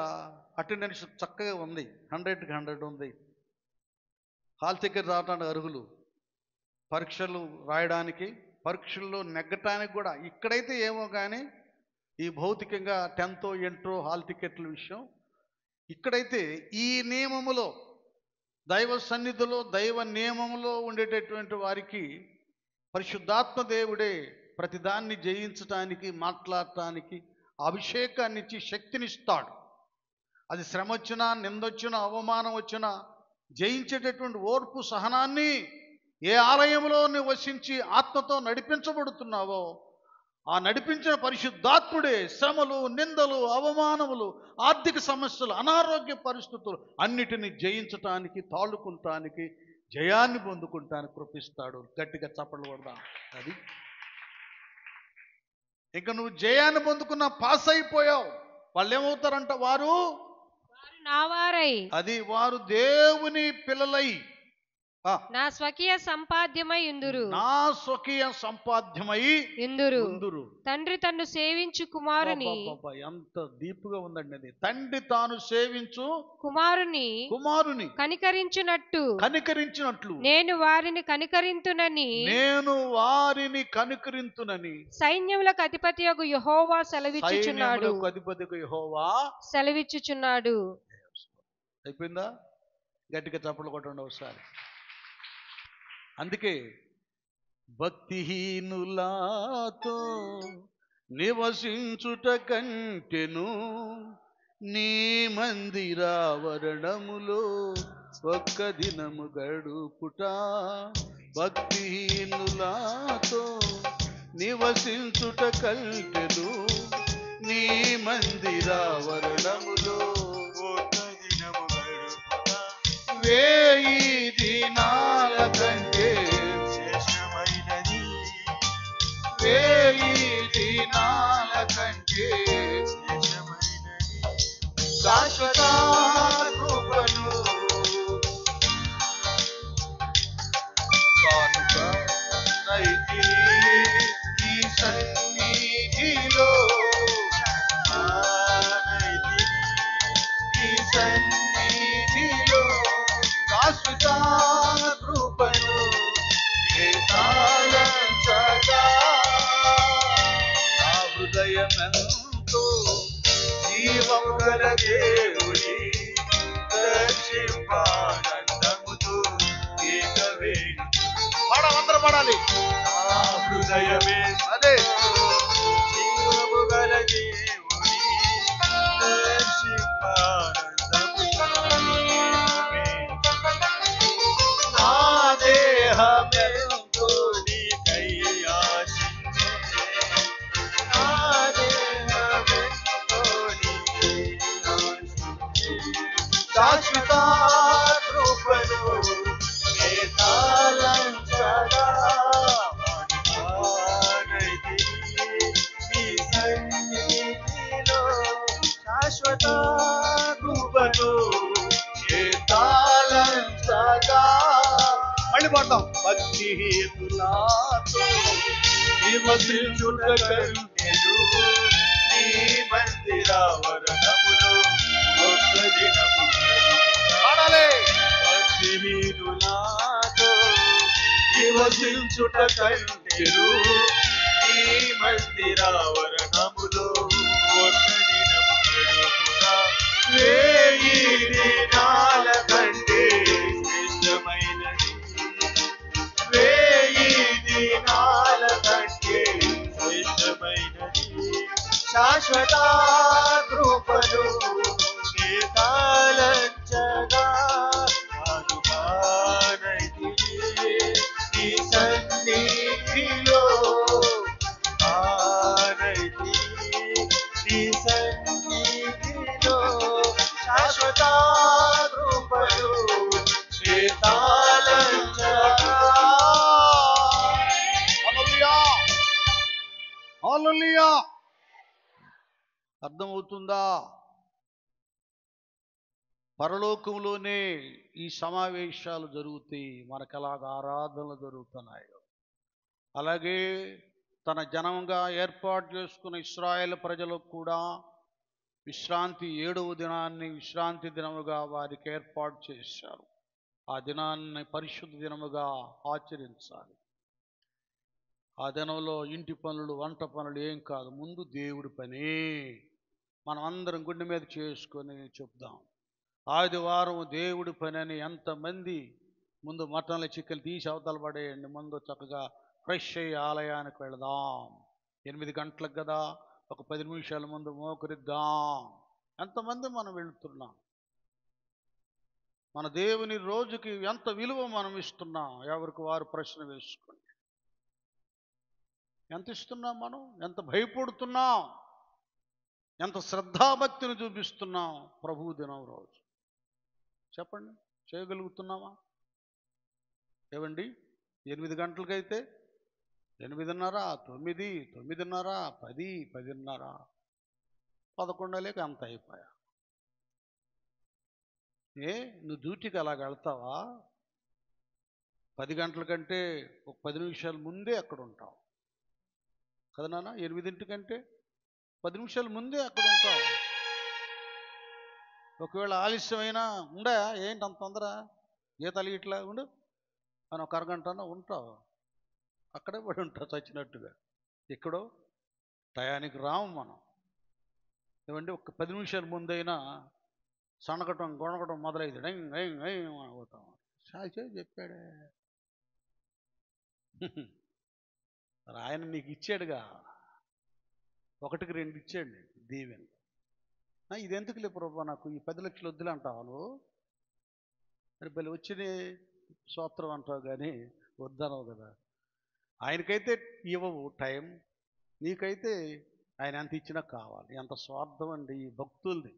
అటెండెన్స్ చక్కగా ఉంది, 100కి 100 ఉంది. హాల్ టికెట్ రావడానికి అర్హులు, పరీక్షలు రాయడానికి, పరీక్షల్లో నెగ్గటానికి కూడా. ఇక్కడైతే ఏమో కానీ ఈ భౌతికంగా 10th ఇంటర్ హాల్ టికెట్ల విషయం, ఇక్కడైతే ఈ నియమములో, దైవ సన్నిధిలో, దైవ నియమములో ఉండేటటువంటి వారికి పరిశుద్ధాత్మ దేవుడే ప్రతిదాన్ని జయించటానికి, మాట్లాడటానికి అభిషేకాన్ని ఇచ్చి శక్తినిస్తాడు. అది శ్రమ వచ్చినా, నిందొచ్చినా, అవమానం వచ్చినా జయించేటటువంటి ఓర్పు సహనాన్ని ఏ ఆలయంలో నువ్వు వసించి ఆత్మతో నడిపించబడుతున్నావో ఆ నడిపించిన పరిశుద్ధాత్ముడే శ్రమలు, నిందలు, అవమానములు, ఆర్థిక సమస్యలు, అనారోగ్య పరిస్థితులు అన్నిటినీ జయించటానికి, తాళుకుంటానికి, జయాన్ని పొందుకుంటానికి కృపిస్తాడు. గట్టిగా చప్పట్లు కొడదాం. అది ఇంకా నువ్వు జయాన్ని పొందుకున్న, పాస్ అయిపోయావు. వాళ్ళు ఏమవుతారంట? వారు నా వారై. అది వారు దేవుని పిల్లలై నా స్వకీయ సంపాద్యమై ఇందురు. నా స్వకీయ సంపాద్యమై ఇందురు. తండ్రి తన్ను సేవించు కుమారుని. ఎంత డీప్గా ఉందండి అది. తండ్రి తాను సేవించు కుమారుని కనికరించినట్లు నేను వారిని కనికరింతునని సైన్యములకు అధిపతి యెహోవా సెలవిచ్చుచున్నాడు. అయిపోయిందా? గట్టిగా చప్పట్లు కొట్టండి ఒకసారి. అందుకే భక్తిహీనులాతో నివసించుట కంటెను నీ మందిరావరణములో ఒక్క దినము గడుపుట. భక్తిహీనులాతో నివసించుట కంటెను నీ మందిరావరణములో ఒక్క దినము గడుపుట. 1000 దినాల కంటే శ్రేష్టమైనది, 1000 దినాల కంటే శ్రేష్టమైనది శాశ్వత కృపను కానుకనైతిని ఈ సన్నిధిలో, ఈ సన్నిధిలో శాశ్వత కృపను తాళంచగా. నా హృదయమెంతో జీవము గల దేవుని దర్శింపానందముతో ఏకవేణి అందరూ పాడాలి. నా హృదయమే అదే జీవము గల దేవుని దర్శింపానందముతో నా దేహమెంతో నీకై ఆశించే, నా దేహమెంతో నీకై ఆశించే శాశ్వత కృపను నే తాళంచగా. ఈ సన్నిధిలో శాశ్వత కృపను నే తాళంచగా. మళ్ళీ పాడతాం. భక్తిహీనులాతో నివసించుట కంటెను నీ మందిరావరణములో ఒక్క దినము పాడాలి. భక్తిహీనులాతో నివసించుట కంటెను నీ మందిరావరణములో ఒక్క దినము గడుపుట. 1000 దినాల కంటే శ్రేష్టమైనది, 1000 దినాల కంటే శ్రేష్టమైనది శాశ్వత కృపను నే తాళంచగా. అనుమానైతిని నీ సన్నిధిలో, ఆనైతిని శాశ్వత కృపలు చేతాలంచగా. హల్లెలూయా, హల్లెలూయా. అర్థమవుతుందా? పరలోకంలోనే ఈ సమావేశాలు జరుగుతాయి. మనకు అలాగ ఆరాధనలు జరుగుతున్నాయి. అలాగే తన జనంగా ఏర్పాటు చేసుకున్న ఇశ్రాయేలు ప్రజలకు కూడా విశ్రాంతి 7వ దినాన్ని విశ్రాంతి దినముగా వారికి ఏర్పాటు చేశారు. ఆ దినాన్ని పరిశుద్ధ దినముగా ఆచరించాలి. ఆ దినంలో ఇంటి పనులు, వంట పనులు ఏం కాదు, ముందు దేవుడి పని. మనం అందరం గుండె మీద చేసుకొని చెప్దాం, ఆదివారం దేవుడి పని అని. ఎంతమంది ముందు మటన్ల చికెన్ తీసి అవతల పడేయండి, ముందు చక్కగా ఫ్రెష్ అయ్యి ఆలయానికి వెళదాం. 8 గంటలకు కదా, ఒక 10 నిమిషాల ముందు మోకరిద్దాం. ఎంతమంది మనం వెళుతున్నాం? మన దేవుని రోజుకి ఎంత విలువ మనం ఇస్తున్నాం? ఎవరికి వారు ప్రశ్న వేసుకోండి. ఎంత ఇస్తున్నాం మనం? ఎంత భయపడుతున్నాం? ఎంత శ్రద్ధాభక్తిని చూపిస్తున్నాం ప్రభు దినం రోజు? చెప్పండి, చేయగలుగుతున్నామా? ఏవండి, 8 గంటలకైతే 8:30, 9, 9:30, 10, 10:30, 11 అంత అయిపోయా. నువ్వు డ్యూటీకి అలాగ వెళ్తావా? 10 గంటల కంటే ఒక 10 నిమిషాల ముందే అక్కడ ఉంటావు కదా నాన్న. 8 10 నిమిషాల ముందే అక్కడ ఉంటావు. ఒకవేళ ఆలస్యమైనా ఉండా, ఏంటి అంత తొందర, గీతలు ఇట్లా ఉండు అని ఒక అరగంటన ఉంటావు. అక్కడే పడి ఉంటావు చచ్చినట్టుగా. ఎక్కడో టయానికి రాము మనం. ఏమంటే ఒక 10 నిమిషాల ముందైనా సనగటం, గొనగటం మొదలైంది, అవుతాం. సాచే చెప్పాడే. మరి ఆయన నీకు ఇచ్చాడుగా, 1కి 2 ఇచ్చాడు దీవెన. ఇది ఎందుకులే ప్రభు, నాకు ఈ 10 లక్షలు వద్దులే అంటావు నువ్వు. మరి బలి వచ్చిన స్తోత్రం అంటావు కానీ వద్దనవు కదా. ఆయనకైతే ఇవ్వవు టైం, నీకైతే ఆయన ఎంత ఇచ్చినా కావాలి. ఎంత స్వార్థం అండి ఈ భక్తులది.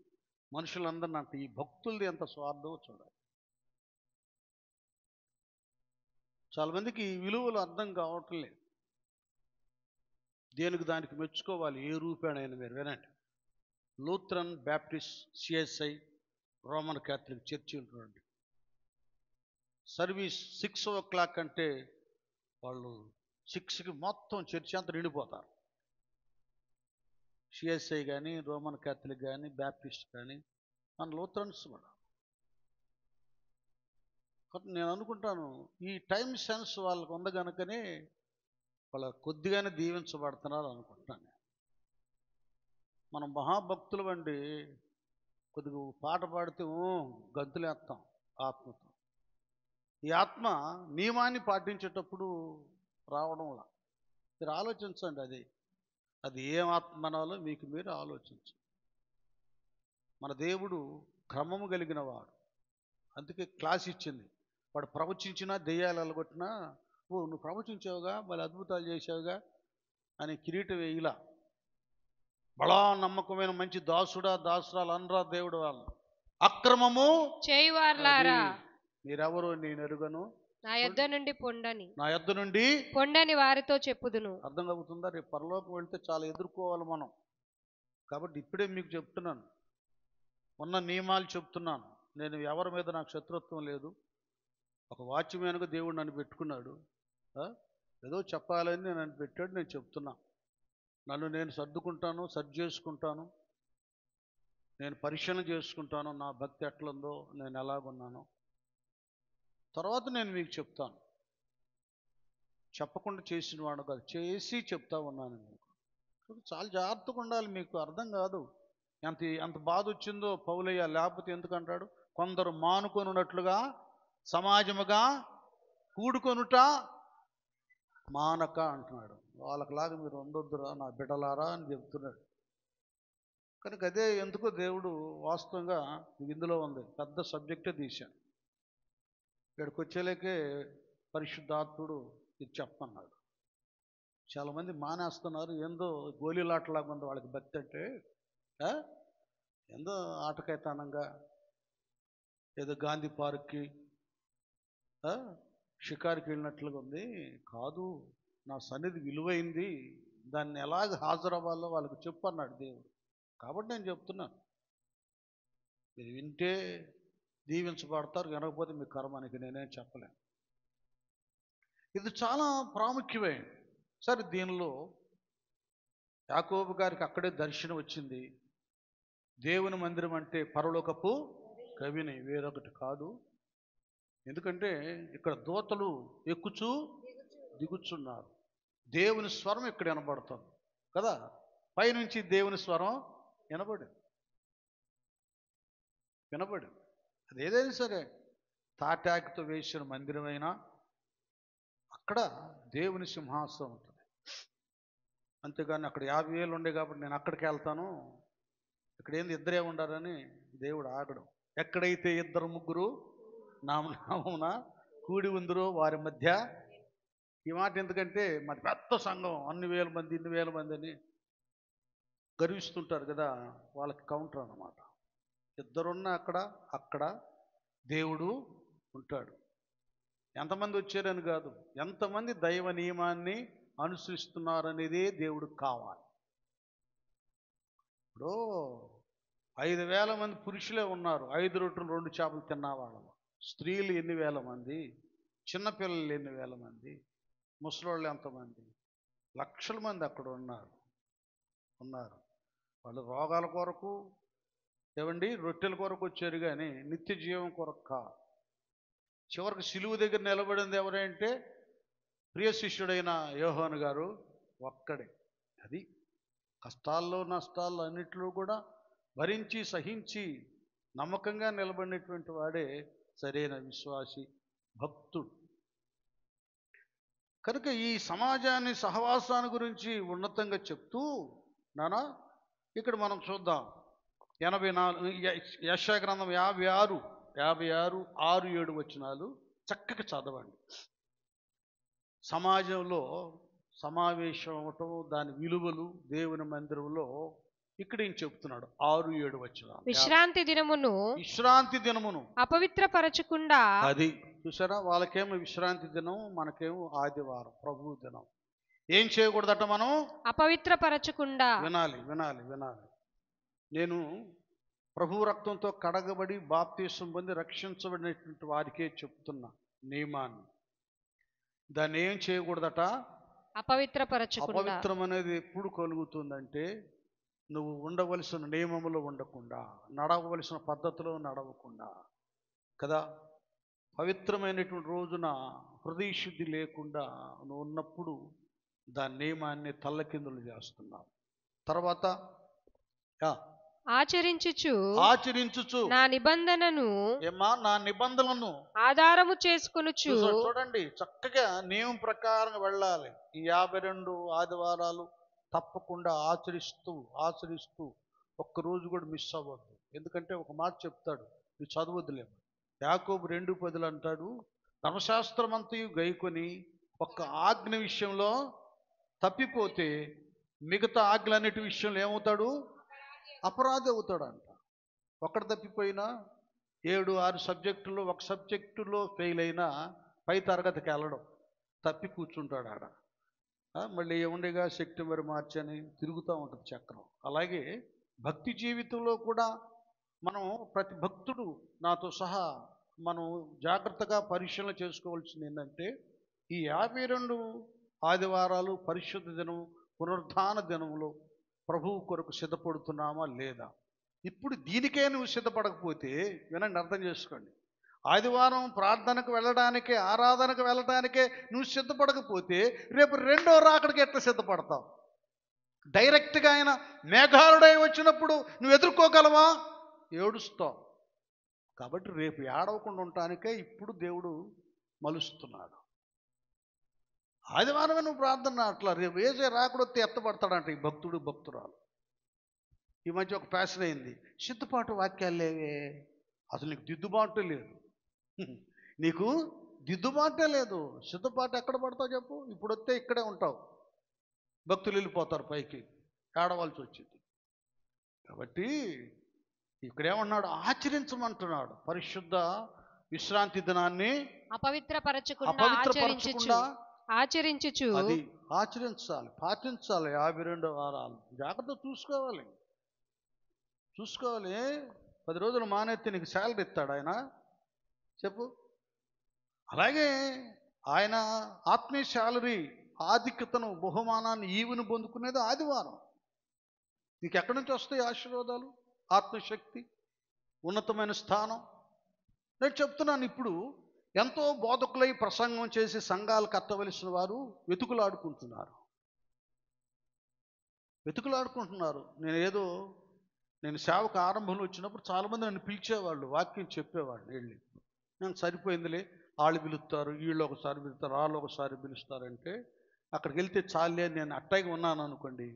మనుషులందరినీ అంటే ఈ భక్తులది ఎంత స్వార్థమో చూడాలి. చాలామందికి ఈ విలువలు అర్థం కావట్లేదు. దేనికి దానికి మెచ్చుకోవాలి. ఏ రూపేణైనా మీరు వినండి, Lutheran, Baptist, CSI, Roman Catholic చర్చిలు చూడండి. సర్వీస్ 6 o'clock అంటే వాళ్ళు 6కి మొత్తం చర్చి అంతా నిండిపోతారు. సిఎస్ఐ కానీ, రోమన్ క్యాథలిక్ కానీ, బ్యాప్టిస్ట్ కానీ, మన లూథరన్స్ కూడా. నేను అనుకుంటాను ఈ టైం సెన్స్ వాళ్ళకు ఉంది కనుకనే వాళ్ళ కొద్దిగానే దీవించబడుతున్నారు అనుకుంటాను. మనం మహాభక్తులు అండి, కొద్దిగా పాట పాడితే గంతులేస్తాం ఆత్మతో. ఈ ఆత్మ నియమాన్ని పాటించేటప్పుడు రావడంలా. మీరు ఆలోచించండి, అది ఏం ఆత్మ అనాలో మీకు మీరు ఆలోచించండి. మన దేవుడు క్రమము కలిగిన వాడు. అందుకే క్లాస్ ఇచ్చింది. వాడు ప్రవచించినా, దెయ్యాలు అలగొట్టినా, నువ్వు ప్రవచించావుగా, మళ్ళీ అద్భుతాలు చేసావుగా అని కిరీటం వేయిలా. బలా నమ్మకమైన మంచి దాసురాలు అనరా దేవుడు వాళ్ళు. అక్రమము చేయువార్లారా, మీరెవరు నేను ఎరుగను, నా యొద్ద నుండి పొండని, నా యొద్ద నుండి పొండని వారితో చెప్పుదును. అర్థం అవుతుందా? రేపు పరలోకం వెళ్తే చాలా ఎదుర్కోవాలి మనం. కాబట్టి ఇప్పుడే మీకు చెప్తున్నాను, ఉన్న నియమాలు చెప్తున్నాను. నేను ఎవరి మీద నాకు శత్రుత్వం లేదు. ఒక వాచ్మ్యాన్గా దేవుడు నన్ను పెట్టుకున్నాడు. ఏదో చెప్పాలని నన్ను పెట్టాడు, నేను చెప్తున్నా. నన్ను నేను సర్దుకుంటాను, సర్ది చేసుకుంటాను, నేను పరిశీలన చేసుకుంటాను. నా భక్తి ఎట్లుందో, నేను ఎలాగున్నానో తర్వాత నేను మీకు చెప్తాను. చెప్పకుండా చేసిన వాడు కాదు, చేసి చెప్తా ఉన్నాను మీకు. చాలా జాగ్రత్తగా ఉండాలి. మీకు అర్థం కాదు ఎంత బాధ వచ్చిందో పౌలయ్య. లేకపోతే ఎందుకంటాడు, కొందరు మానుకొనున్నట్లుగా సమాజముగా కూడుకొనుట మానక అంటున్నాడు. వాళ్ళకిలాగా మీరు ఉండొద్దురా నా బిడ్డలారా అని చెప్తున్నాడు. కనుక అదే ఎందుకో దేవుడు వాస్తవంగా ఇందులో ఉంది. పెద్ద సబ్జెక్టే తీశాను. ఇక్కడికి వచ్చేలేకే పరిశుద్ధాత్ముడు ఇది చెప్పన్నాడు. చాలామంది మానేస్తున్నారు. ఏందో గోళీలాటలాగా ఉంది వాళ్ళకి భక్తి అంటే. ఏందో ఆటకైతానంగా ఏదో గాంధీ పార్క్కి షికారుకి వెళ్ళినట్లుగా ఉంది. కాదు, నా సన్నిధి విలువైంది, దాన్ని ఎలాగ హాజరవ్వాలో వాళ్ళకి చెప్పు అన్నాడు దేవుడు. కాబట్టి నేను చెప్తున్నాను, మీరు వింటే దీవించబడతారు, వినకపోతే మీ కర్మానికి నేనేం చెప్పలేను. ఇది చాలా ప్రాముఖ్యమైనది. సరే, దీనిలో యాకోబు గారికి అక్కడే దర్శనం వచ్చింది. దేవుని మందిరం అంటే పరలోకపు కవిని, వేరొకటి కాదు. ఎందుకంటే ఇక్కడ దూతలు ఎక్కుచూ దిగుచున్నారు. దేవుని స్వరం ఇక్కడ వినబడుతుంది కదా, పైనుంచి దేవుని స్వరం వినబడింది. అది ఏదైనా సరే, తాటాకుతో వేసిన మందిరమైనా అక్కడ దేవుని సింహాసనం ఉంటుంది. అంతేగాని అక్కడ 50,000 ఉండే కాబట్టి నేను అక్కడికి వెళ్తాను, ఇక్కడ ఏంది ఇద్దరే ఉండాలని దేవుడు ఆగడం. ఎక్కడైతే 2-3 నామమున కూడి ఉందరో వారి మధ్య. ఈ మాట ఎందుకంటే మరి పెద్ద సంఘం, అన్ని వేల మంది, ఇన్ని వేల మంది అని గర్విస్తుంటారు కదా, వాళ్ళకి కౌంటర్ అన్నమాట. ఇద్దరున్న అక్కడ దేవుడు ఉంటాడు. ఎంతమంది వచ్చారని కాదు, ఎంతమంది దైవ నియమాన్ని అనుసరిస్తున్నారనేదే దేవుడికి కావాలి. ఇప్పుడు 5,000 మంది పురుషులే ఉన్నారు, 5 రొట్టెలు 2 చేపలు తిన్నవాళ్ళు. స్త్రీలు ఎన్ని వేల మంది, చిన్నపిల్లలు ఎన్ని వేల మంది, ముసలోళ్ళు ఎంతమంది, లక్షల మంది అక్కడ ఉన్నారు. వాళ్ళు రోగాల కొరకు ఏమండి రొట్టెల కొరకు వచ్చారు, కానీ నిత్య జీవం కొరకు కాదు. చివరికి సిలువ దగ్గర నిలబడింది ఎవరంటే ప్రియ శిష్యుడైన యోహాను గారు ఒక్కడే. అది కష్టాల్లో నష్టాల్లో అన్నిట్లో కూడా భరించి సహించి నమ్మకంగా నిలబడినటువంటి వాడే సరైన విశ్వాసి, భక్తుడు. కనుక ఈ సమాజాన్ని, సహవాసాన్ని గురించి ఉన్నతంగా చెప్తూ నానా ఇక్కడ మనం చూద్దాం. 84 యెషయా గ్రంథం 56, 6-7 వచనాలు చక్కగా చదవండి. సమాజంలో సమావేశం అవటం, దాని విలువలు, దేవుని మందిరంలో ఇక్కడ ఏం చెప్తున్నాడు 6-7 వచనాలు. విశ్రాంతి దినమును అపవిత్రపరచకుండా. అది చూసారా, వాళ్ళకేమో విశ్రాంతి దినం, మనకేమో ఆదివారం ప్రభు దినం. ఏం చేయకూడదట మనం? అపవిత్రపరచకుండా. వినాలి. నేను ప్రభు రక్తంతో కడగబడి బాప్తీసం పొంది రక్షించబడినటువంటి వారికే చెప్తున్నా నియమాన్ని. దాన్ని ఏం చేయకూడదట? అపవిత్రపరచకుండా. అపవిత్రం అనేది ఎప్పుడు కలుగుతుందంటే నువ్వు ఉండవలసిన నియమములో ఉండకుండా, నడవవలసిన పద్ధతిలో నడవకుండా కదా. పవిత్రమైనటువంటి రోజున హృదయ శుద్ధి లేకుండా నువ్వు ఉన్నప్పుడు దాని నియమాన్ని తల్లకిందులు చేస్తున్నావు. తర్వాత ఆచరించుచు నా నిబంధనను ఆధారము చేసుకొనుచు. చూడండి, చక్కగా నియమం ప్రకారం వెళ్ళాలి. ఈ 52 ఆదివారాలు తప్పకుండా ఆచరిస్తూ ఒక్కరోజు కూడా మిస్ అవ్వద్దు. ఎందుకంటే ఒక మాట చెప్తాడు, నువ్వు చదవద్దులేమో. యాకోబు 2:10 అంటాడు, ధర్మశాస్త్రం అంతయు గైకొని ఒక్క ఆజ్ఞ విషయంలో తప్పిపోతే మిగతా ఆజ్ఞలన్నిటి విషయంలో ఏమవుతాడు? అపరాధి అవుతాడు అంట. ఒక్కటి తప్పిపోయినా 7-6 సబ్జెక్టుల్లో ఒక సబ్జెక్టులో ఫెయిల్ అయినా పై తరగతికి వెళ్ళడం, తప్పి కూర్చుంటాడు ఆడ. మళ్ళీ ఏముండేగా సెప్టెంబర్ మార్చి అని తిరుగుతూ ఉంటుంది చక్రం. అలాగే భక్తి జీవితంలో కూడా మనం ప్రతి భక్తుడు నాతో సహా మనం జాగ్రత్తగా పరిశీలన చేసుకోవాల్సింది ఏంటంటే, ఈ 52 ఆదివారాలు పరిశుద్ధ దినం, పునరుద్ధాన దినంలో ప్రభువు కొరకు సిద్ధపడుతున్నామా లేదా? ఇప్పుడు దీనికే నువ్వు సిద్ధపడకపోతే, వినండి, అర్థం చేసుకోండి, ఆదివారం ప్రార్థనకు వెళ్ళడానికే, ఆరాధనకు వెళ్ళడానికే నువ్వు సిద్ధపడకపోతే రేపు రెండో రాకడికి ఎట్లా సిద్ధపడతావు? డైరెక్ట్గా ఆయన మేఘారుడై వచ్చినప్పుడు నువ్వు ఎదుర్కోగలవా? ఏడుస్తావు. కాబట్టి రేపు ఏడవకుండా ఉండటానికే ఇప్పుడు దేవుడు మలుస్తున్నాడు. ఆదివారమే నువ్వు ప్రార్థన అట్లా, రేపు వేసే రాకడొత్తే ఎత్తపడతాడంట ఈ భక్తురాలు. ఈ మధ్య ఒక ఫ్యాషన్ అయింది, సిద్ధపాటు వాక్యాలు లేవే, అసలు నీకు దిద్దుబాటే లేదు. సిద్ధపాటు ఎక్కడ పడతావు చెప్పు? ఇప్పుడు వస్తే ఇక్కడే ఉంటావు, భక్తులు వెళ్ళిపోతారు పైకి, ఏడవలసి వచ్చింది. కాబట్టి ఇక్కడ ఏమన్నాడు? ఆచరించమంటున్నాడు. పరిశుద్ధ విశ్రాంతి దినాన్ని అపవిత్రపరచకుండా ఆచరించుచు అది ఆచరించాలి, పాటించాలి. 52 వారాలు జాగ్రత్త చూసుకోవాలి. 10 రోజులు మానేస్తే నీకు శాలరీ ఇస్తాడు ఆయన? చెప్పు. అలాగే ఆయన ఆత్మీయ శాలరీ, ఆధిక్యతను, బహుమానాన్ని, ఈవుని పొందుకునేది ఆదివారం. నీకు ఎక్కడి నుంచి వస్తాయి ఆశీర్వాదాలు? ఆత్మశక్తి, ఉన్నతమైన స్థానం. నేను చెప్తున్నాను, ఇప్పుడు ఎంతో బోధకులై ప్రసంగం చేసి సంఘాలు కట్టవలసిన వారు వెతుకులాడుకుంటున్నారు. నేను సేవకు ఆరంభంలో వచ్చినప్పుడు చాలామంది నన్ను పిలిచేవాళ్ళు, వాక్యం చెప్పేవాళ్ళు. వెళ్ళి నేను సరిపోయిందిలే, వాళ్ళు పిలుస్తారు, వీళ్ళు ఒకసారి పిలుస్తారు, వాళ్ళు ఒకసారి పిలుస్తారంటే అక్కడికి వెళ్తే చాలే అని నేను అట్టాగి ఉన్నాను అనుకోండి.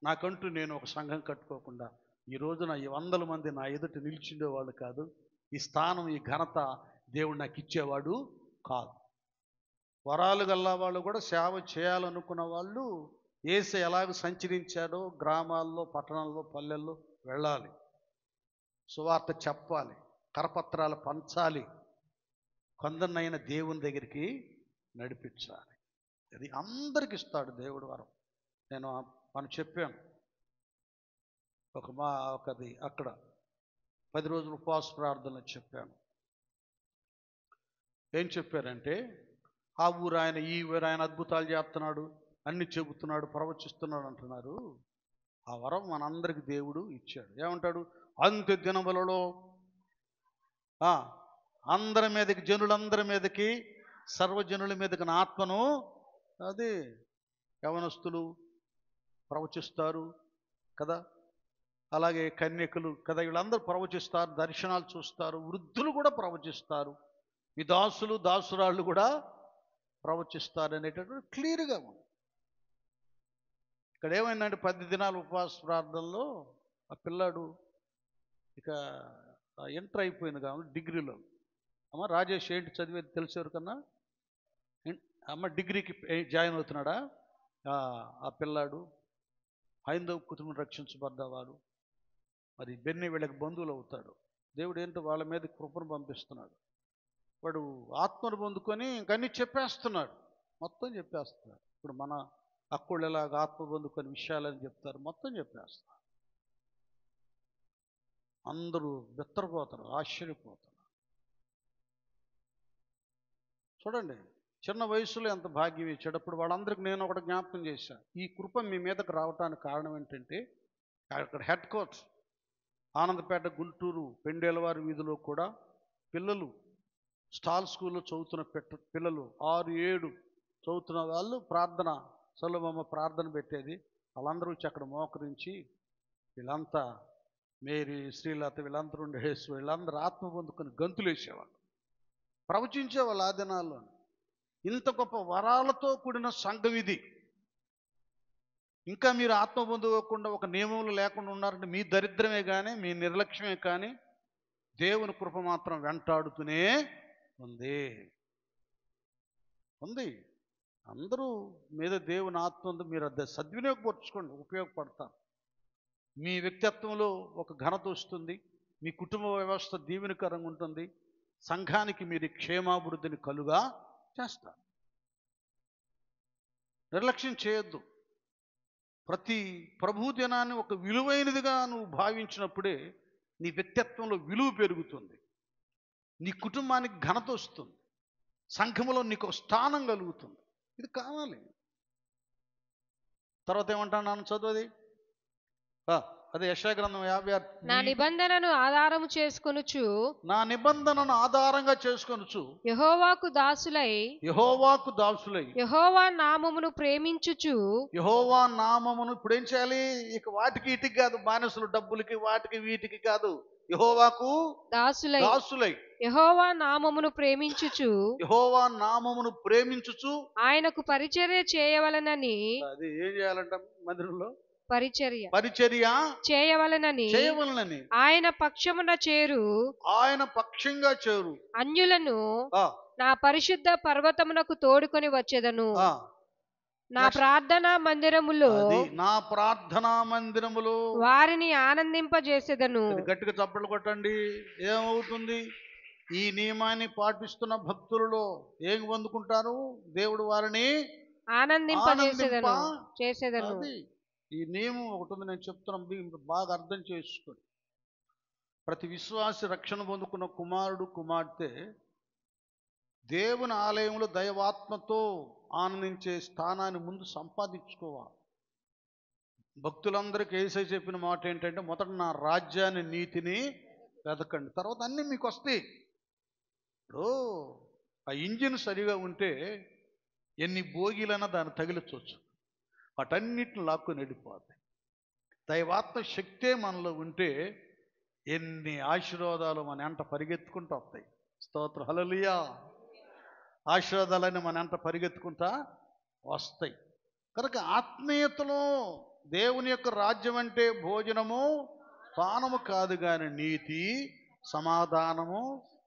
నాకంటూ నేను ఒక సంఘం కట్టుకోకుండా ఈ రోజున ఈ 100 మంది నా ఎదుట నిలిచిండేవాళ్ళు కాదు. ఈ స్థానం, ఈ ఘనత దేవుడు నాకు ఇచ్చేవాడు కాదు. వరాలు గల్లా వాళ్ళు కూడా సేవ చేయాలనుకున్న వాళ్ళు యేసు ఎలాగ సంచరించాడో గ్రామాల్లో, పట్టణాల్లో, పల్లెల్లో వెళ్ళాలి, సువార్త చెప్పాలి, కరపత్రాలు పంచాలి, కొందరినైనా దేవుని దగ్గరికి నడిపించాలి. అది అందరికి ఇస్తాడు దేవుడు వరం. మనం చెప్పాను ఒకది అక్కడ 10 రోజులు ఉపవాస ప్రార్థనలు చెప్పాను. ఏం చెప్పారంటే, ఆ ఊరు ఆయన, ఈ ఊరు ఆయన అద్భుతాలు చేస్తున్నాడు, అన్ని చెబుతున్నాడు, ప్రవచిస్తున్నాడు అంటున్నారు. ఆ వరం మనందరికి దేవుడు ఇచ్చాడు. ఏమంటాడు? అంత్య దినములలో అందరి మీదకి, జనులందరి మీదకి, సర్వజనుల మీదకి నా ఆత్మను, అది యవనస్తులు ప్రవచిస్తారు కదా, అలాగే కన్యకులు కదా, వీళ్ళందరూ ప్రవచిస్తారు, దర్శనాలు చూస్తారు, వృద్ధులు కూడా ప్రవచిస్తారు, మీ దాసులు దాసురాళ్ళు కూడా ప్రవచిస్తారు అనేటటువంటి క్లియర్గా ఉంది. ఇక్కడ ఏమైందంటే 10 దినాలు ఉపవాస ప్రార్థనలో ఆ పిల్లాడు ఇక ఎంటర్ అయిపోయింది కాబట్టి డిగ్రీలో. అమ్మ రాజేష్ ఏంటి చదివేది తెలిసేవరకన్నా? అమ్మ డిగ్రీకి జాయిన్ అవుతున్నాడా? ఆ పిల్లాడు హైందవ కుటుంబం రక్షించబడ్డవాడు. మరి బెన్ని వీళ్ళకి బంధువులు అవుతాడు. దేవుడు ఏంటో వాళ్ళ మీద కృపను పంపిస్తున్నాడు. వాడు ఆత్మను పొందుకొని ఇంకన్నీ చెప్పేస్తున్నాడు, మొత్తం చెప్పేస్తున్నాడు. ఇప్పుడు మన అక్కుళ్ళు ఎలాగ ఆత్మ పొందుకొని విషయాలని చెప్తారు, మొత్తం చెప్పేస్తారు. అందరూ బెత్తరపోతారు, ఆశ్చర్యపోతారు. చూడండి, చిన్న వయసులో ఎంత భాగ్యం ఇచ్చాడు. అప్పుడు వాళ్ళందరికీ నేను ఒకటి జ్ఞాపకం చేశాను. ఈ కృప మీ మీదకు రావటానికి కారణం ఏంటంటే, అక్కడ హెడ్ క్వార్టర్స్ ఆనందపేట, గుంటూరు, పెండేలవారి వీధిలో కూడా పిల్లలు స్టాల్ స్కూల్లో చదువుతున్న పిల్లలు 6-7 చదువుతున్న వాళ్ళు ప్రార్థన, సొలొమమ్మ ప్రార్థన పెట్టేది. వాళ్ళందరూ వచ్చి అక్కడ మోకరించి, వీళ్ళంతా మేరీ, శ్రీలత, వీళ్ళందరూ ఉండేసి వీళ్ళందరూ ఆత్మ పొందుకొని గంతులు వేసేవాళ్ళు, ప్రవచించేవాళ్ళు. ఆ దినాల్లో ఇంత గొప్ప వరాలతో కూడిన సంఘం ఇది. ఇంకా మీరు ఆత్మ పొందుకోకుండా ఒక నియమంలో లేకుండా ఉన్నారంటే మీ దరిద్రమే కానీ, మీ నిర్లక్ష్యమే కానీ, దేవుని కృప మాత్రం వెంటాడుతూనే ఉంది. అందరూ మీద దేవుని ఆత్మ ఉంది. మీరు అది సద్వినియోగపరచుకోండి, ఉపయోగపడతారు. మీ వ్యక్తిత్వంలో ఒక ఘనత వస్తుంది, మీ కుటుంబ వ్యవస్థ దీవెనకరంగా ఉంటుంది, సంఘానికి మీరు క్షేమాభివృద్ధిని కలుగా చేస్తారు. నిర్లక్ష్యం చేయొద్దు. ప్రతి ప్రభు దినాన్ని ఒక విలువైనదిగా నువ్వు భావించినప్పుడే నీ వ్యక్తిత్వంలో విలువ పెరుగుతుంది, నీ కుటుంబానికి ఘనత వస్తుంది, సంఘములో నీకు ఒక స్థానం కలుగుతుంది. ఇది కావాలి. తర్వాత ఏమంటాను చదువుది, అదే యెషయా గ్రంథం 56. నా నిబంధనను ఆధారము చేసుకొనుచు, నా నిబంధనను ఆధారంగా చేసుకొనుచు, యెహోవాకు దాసులై యెహోవా నామమును ప్రేమించుచు, యెహోవా నామమును ఇప్పుడు ఏం చేయాలి? ఇక వాటికి ఇటికి కాదు, బానిసలు డబ్బులకి వాటికి వీటికి కాదు, యెహోవాకు దాసులై యెహోవా నామమును ప్రేమించుచు ఆయనకు పరిచర్య చేయవలనని. అది ఏం చేయాలంట? మందిరంలో పరిచర్య చేయవలనని ఆయన పక్షంగా చేరు అన్యులను నా పరిశుద్ధ పర్వతమునకు తోడుకొని వచ్చేదను. నా Next. ప్రార్థనా మందిరములో అది నా ప్రార్థనా మందిరములో. వారిని ఆనందింపజేసేదను. అది గట్టిగా చప్పట్లు కొట్టండి. ఏమవుతుంది? ఈ నియమాన్ని పాటిస్తున్న భక్తులలో ఏం పొందుకుంటారు? దేవుడు వారిని ఆనందింపజేసేదను ఆనందింప చేసేదను. అది ఈ నియమం ఒకటి ఉంది, నేను చెప్తున్నాను, మీరు బాగా అర్థం చేసుకోండి. ప్రతి విశ్వాసి రక్షణ పొందుకున్న కుమారుడు కుమార్తె దేవుని ఆలయంలో దైవాత్మతో ఆనందించే స్థానాన్ని ముందు సంపాదించుకోవాలి. భక్తులందరికీ యేసయ్య చెప్పిన మాట ఏంటంటే, మొదట నా రాజ్యాన్ని నీతిని వెతకండి, తర్వాత అన్నీ మీకు వస్తాయి. ఇప్పుడు ఆ ఇంజిన్ సరిగా ఉంటే ఎన్ని బోగీలైనా దాన్ని తగిలించవచ్చు, వాటన్నిటిని లాక్కుని వెళ్ళిపోతాయి. దైవాత్మ శక్తే మనలో ఉంటే ఎన్ని ఆశీర్వాదాలు మన వెంట పరిగెత్తుకుంటూ వస్తాయి. స్తోత్రం, హల్లెలూయా. ఆశీర్వాదాలన్నీ మన వెంట పరిగెత్తుకుంటా వస్తాయి. కనుక ఆత్మీయతలో దేవుని యొక్క రాజ్యం అంటే భోజనము పానము కాదు కానీ నీతి, సమాధానము,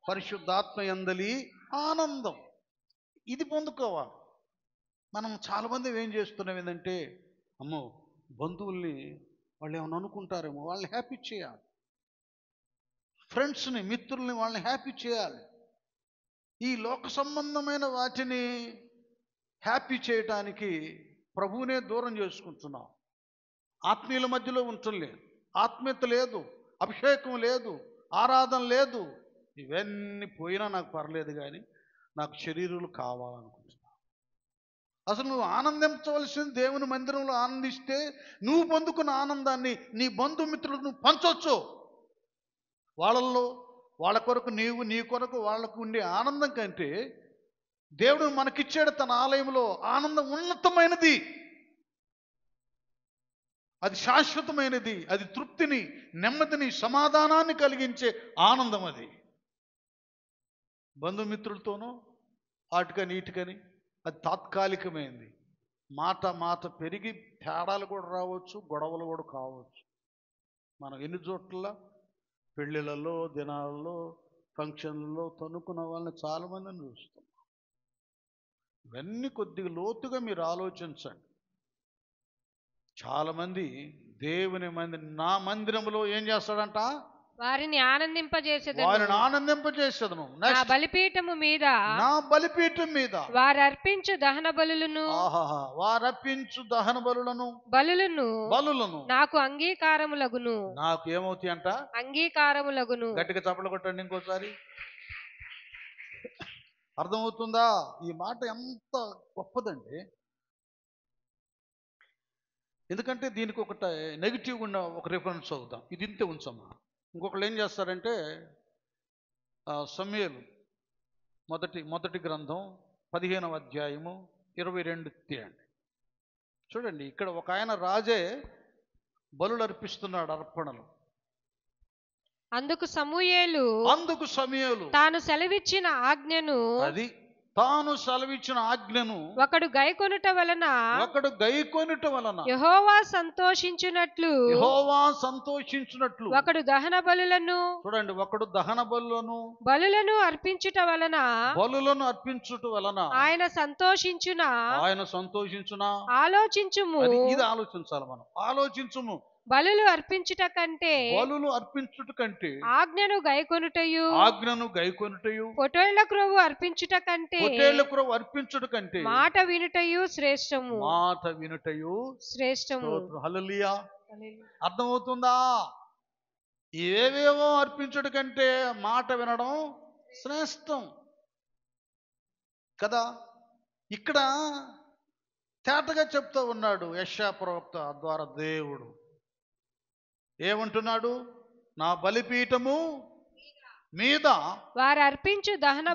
పరిశుద్ధాత్మ యందలి ఆనందం. ఇది పొందుకోవాలి. మనం చాలామంది ఏం చేస్తున్నాం ఏంటంటే, అమ్మో బంధువుల్ని వాళ్ళు ఏమైనా అనుకుంటారేమో, వాళ్ళని హ్యాపీ చేయాలి. ఫ్రెండ్స్ని, మిత్రుల్ని, వాళ్ళని హ్యాపీ చేయాలి. ఈ లోక సంబంధమైన వాటిని హ్యాపీ చేయటానికి ప్రభువునే దూరం చేసుకుంటున్నాం. ఆత్మీయుల మధ్యలో ఉంటలేదు, ఆత్మీయత లేదు, అభిషేకం లేదు, ఆరాధన లేదు. ఇవన్నీ పోయినా నాకు పర్లేదు, కానీ నాకు శరీరులు కావాలనుకుంటున్నా. అసలు నువ్వు ఆనందించవలసింది దేవుని మందిరంలో ఆనందిస్తే నువ్వు పొందుకున్న ఆనందాన్ని నీ బంధుమిత్రులకు నువ్వు పంచవచ్చు. వాళ్ళల్లో వాళ్ళ కొరకు నీవు, నీ కొరకు వాళ్ళకు ఉండే ఆనందం కంటే దేవుడు మనకిచ్చాడు తన ఆలయంలో ఆనందం ఉన్నతమైనది, అది శాశ్వతమైనది, అది తృప్తిని, నెమ్మదిని, సమాధానాన్ని కలిగించే ఆనందం. అది బంధుమిత్రులతోనో వాటికని వీటికని అది తాత్కాలికమైంది. మాట పెరిగి తేడాలు కూడా రావచ్చు, గొడవలు కూడా కావచ్చు. మనం ఎన్ని చోట్ల పెళ్ళిళ్ళలో, దినాలలో, ఫంక్షన్లలో తనుకున్న వాళ్ళని చాలామందిని చూస్తాం. ఇవన్నీ కొద్దిగా లోతుగా మీరు ఆలోచించండి. చాలామంది దేవుని నా మందిరంలో ఏం చేస్తాడంట? వారిని ఆనందింపజేసేదను. నా బలిపీఠము మీద, నా బలిపీఠం మీద వారర్పించు దహన బలులను, వారర్పించు దహన బలులను నాకు అంగీకారములగును. నాకు ఏమవుతాయి అంట? అంగీకారములగును. గట్టిగా చప్పట్లు కొట్టండి ఇంకోసారి. అర్థమవుతుందా? ఈ మాట ఎంత గొప్పదండి. ఎందుకంటే దీనికి ఒకటి నెగిటివ్ ఉన్న ఒక రిఫరెన్స్ అవుతాం. ఇది ఇంతే ఉంచమ్మా. ఇంకొకళ్ళు ఏం చేస్తారంటే, సమూయేలు మొదటి గ్రంథం 15వ అధ్యాయము 22 తీయండి. చూడండి, ఇక్కడ ఒక ఆయన రాజే బలులు అర్పిస్తున్నాడు, అర్పణలు. అందుకు సమూయేలు తాను సెలవిచ్చిన ఆజ్ఞను, అది తాను సెలవిచ్చిన ఆజ్ఞను ఒకడు గైకొనుట వలన యెహోవా సంతోషించునట్లు ఒకడు దహన బలులను, చూడండి, ఒకడు దహన బలులను అర్పించుట వలన ఆయన సంతోషించునా ఆలోచించుము. ఇది ఆలోచించాలి మనం. ఆలోచించుము. బలులు అర్పించుట కంటే ఆజ్ఞను గైకొనుటయు పొట్టేళ్ల క్రొవ్వు అర్పించుట కంటే మాట వినుటయు శ్రేష్టము. హల్లెలూయా. అర్థమవుతుందా? ఏవేవో అర్పించుట కంటే మాట వినడం శ్రేష్టం కదా. ఇక్కడ తేటగా చెప్తూ ఉన్నాడు యెషయా ప్రవక్త ద్వారా. దేవుడు ఏమంటున్నాడు? నా బలిపీఠము మీద వారు అర్పించు దహన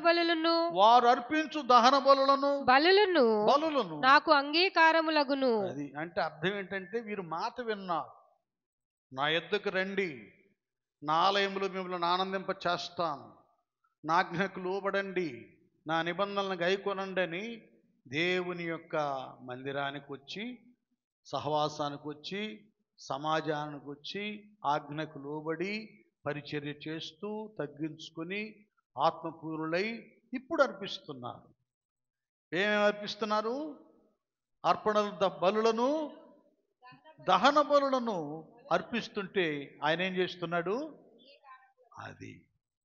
బలులను నాకు అంగీకారములగును. అది అంటే అర్థం ఏంటంటే, వీరు మాట విన్నారు, నా యొద్దకు రండి, నా ఆలయంలో మిమ్మల్ని ఆనందింప చేస్తాను, నా ఆజ్ఞకు లోబడండి, నా నిబంధనలను గైకొనండి అని దేవుని యొక్క మందిరానికి వచ్చి, సహవాసానికి వచ్చి, సమాజానికి వచ్చి, ఆజ్ఞకు లోబడి పరిచర్య చేస్తూ తగ్గించుకొని ఆత్మపూర్ణులై ఇప్పుడు అర్పిస్తున్నారు. ఏమేమి అర్పిస్తున్నారు? బలులను, దహన బలులను అర్పిస్తుంటే ఆయన ఏం చేస్తున్నాడు? అది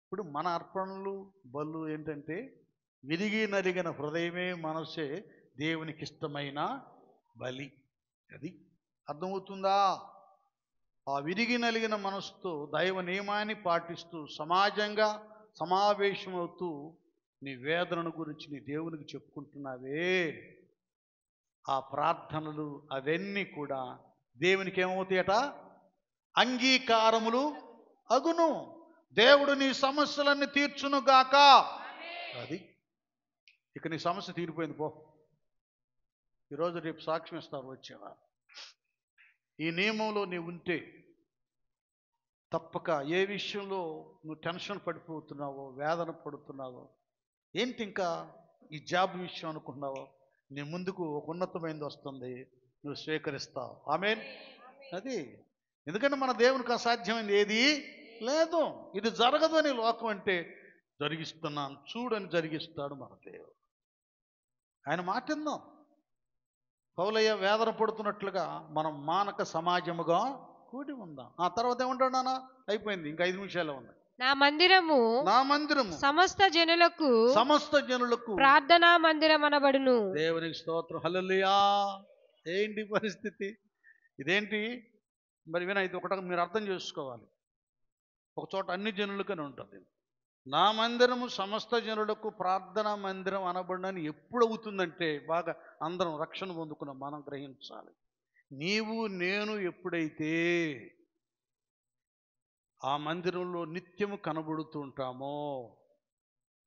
ఇప్పుడు మన అర్పణలు బలు ఏంటంటే విరిగి నలిగిన హృదయమే మనసే దేవునికి ఇష్టమైన బలి. అది అర్థమవుతుందా? ఆ విరిగి నలిగిన మనసుతో దైవ నియమాన్ని పాటిస్తూ సమాజంగా సమావేశమవుతూ నీ వేదనను గురించి నీ దేవునికి చెప్పుకుంటున్నావే, ఆ ప్రార్థనలు అవన్నీ కూడా దేవునికి ఏమవుతాయట? అంగీకారములు అగును. దేవుడు నీ సమస్యలన్నీ తీర్చునుగాక. అది ఇక నీ సమస్య తీరిపోయింది పో. ఈరోజు రేపు సాక్ష్యం ఇస్తారు వచ్చేవా. ఈ నియమంలో నీవు ఉంటే తప్పక ఏ విషయంలో నువ్వు టెన్షన్ పడిపోతున్నావో, వేదన పడుతున్నావో, ఏంటి ఇంకా ఈ జాబ్ విషయం అనుకుంటున్నావో, నీ ముందుకు ఒక ఉన్నతమైనది వస్తుంది, నువ్వు స్వీకరిస్తావు. ఆమేన్. అది ఎందుకంటే మన దేవునికి అసాధ్యమైనది ఏది లేదు. ఇది జరగదు అని లోకం అంటే జరిగిస్తున్నాను చూడని జరిగిస్తాడు మన దేవుడు. ఆయన మాట విందాం. పౌలయ్య వేదన పడుతున్నట్లుగా మనం మానక సమాజముగా కూడి ఉందాం. ఆ తర్వాత ఏమంటాడు నాన్న? అయిపోయింది, ఇంకా 5 నిమిషాలే ఉంది. నా మందిరము సమస్త జనులకు ప్రార్థనా మందిరం అనబడును. దేవునికి స్తోత్రం. హల్లెలూయా. ఏంటి పరిస్థితి? ఇదేంటి మరి? విన, ఇది ఒకటి మీరు అర్థం చేసుకోవాలి. ఒక చోట అన్ని జనులకని ఉంటుంది. నా మందిరము సమస్త జనులకు ప్రార్థనా మందిరం అనబడినని ఎప్పుడు అవుతుందంటే, బాగా అందరం రక్షణ పొందుకున్నాం మనం గ్రహించాలి. నీవు నేను ఎప్పుడైతే ఆ మందిరంలో నిత్యము కనబడుతూ ఉంటామో,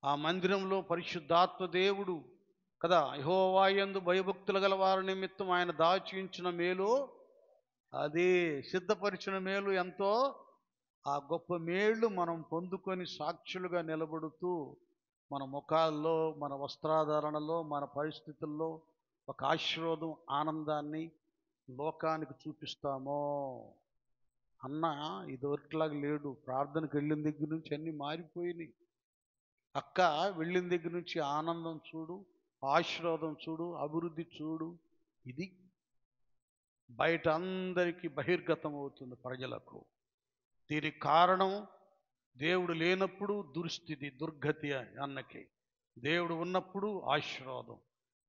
ఆ మందిరంలో పరిశుద్ధాత్మ దేవుడు కదా, యెహోవా యందు భయభక్తులు గల వారి నిమిత్తం ఆయన దాచి ఉంచిన మేలు, అదే సిద్ధపరిచిన మేలు ఎంతో, ఆ గొప్ప మేళ్ళు మనం పొందుకొని సాక్షులుగా నిలబడుతూ మన ముఖాల్లో, మన వస్త్రాధారణలో, మన పరిస్థితుల్లో ఒక ఆశీర్వాదం, ఆనందాన్ని లోకానికి చూపిస్తామో. అన్న ఇదివరకులాగా లేడు. ప్రార్థనకు వెళ్ళిన దగ్గర నుంచి అన్నీ మారిపోయినాయి. అక్క వెళ్ళిన దగ్గర నుంచి ఆనందం చూడు, ఆశీర్వాదం చూడు, అభివృద్ధి చూడు. ఇది బయట అందరికీ బహిర్గతం అవుతుంది ప్రజలకు. దీనికి కారణం దేవుడు లేనప్పుడు దుస్థితి, దుర్గతి అన్నకి. దేవుడు ఉన్నప్పుడు ఆశీర్వాదం.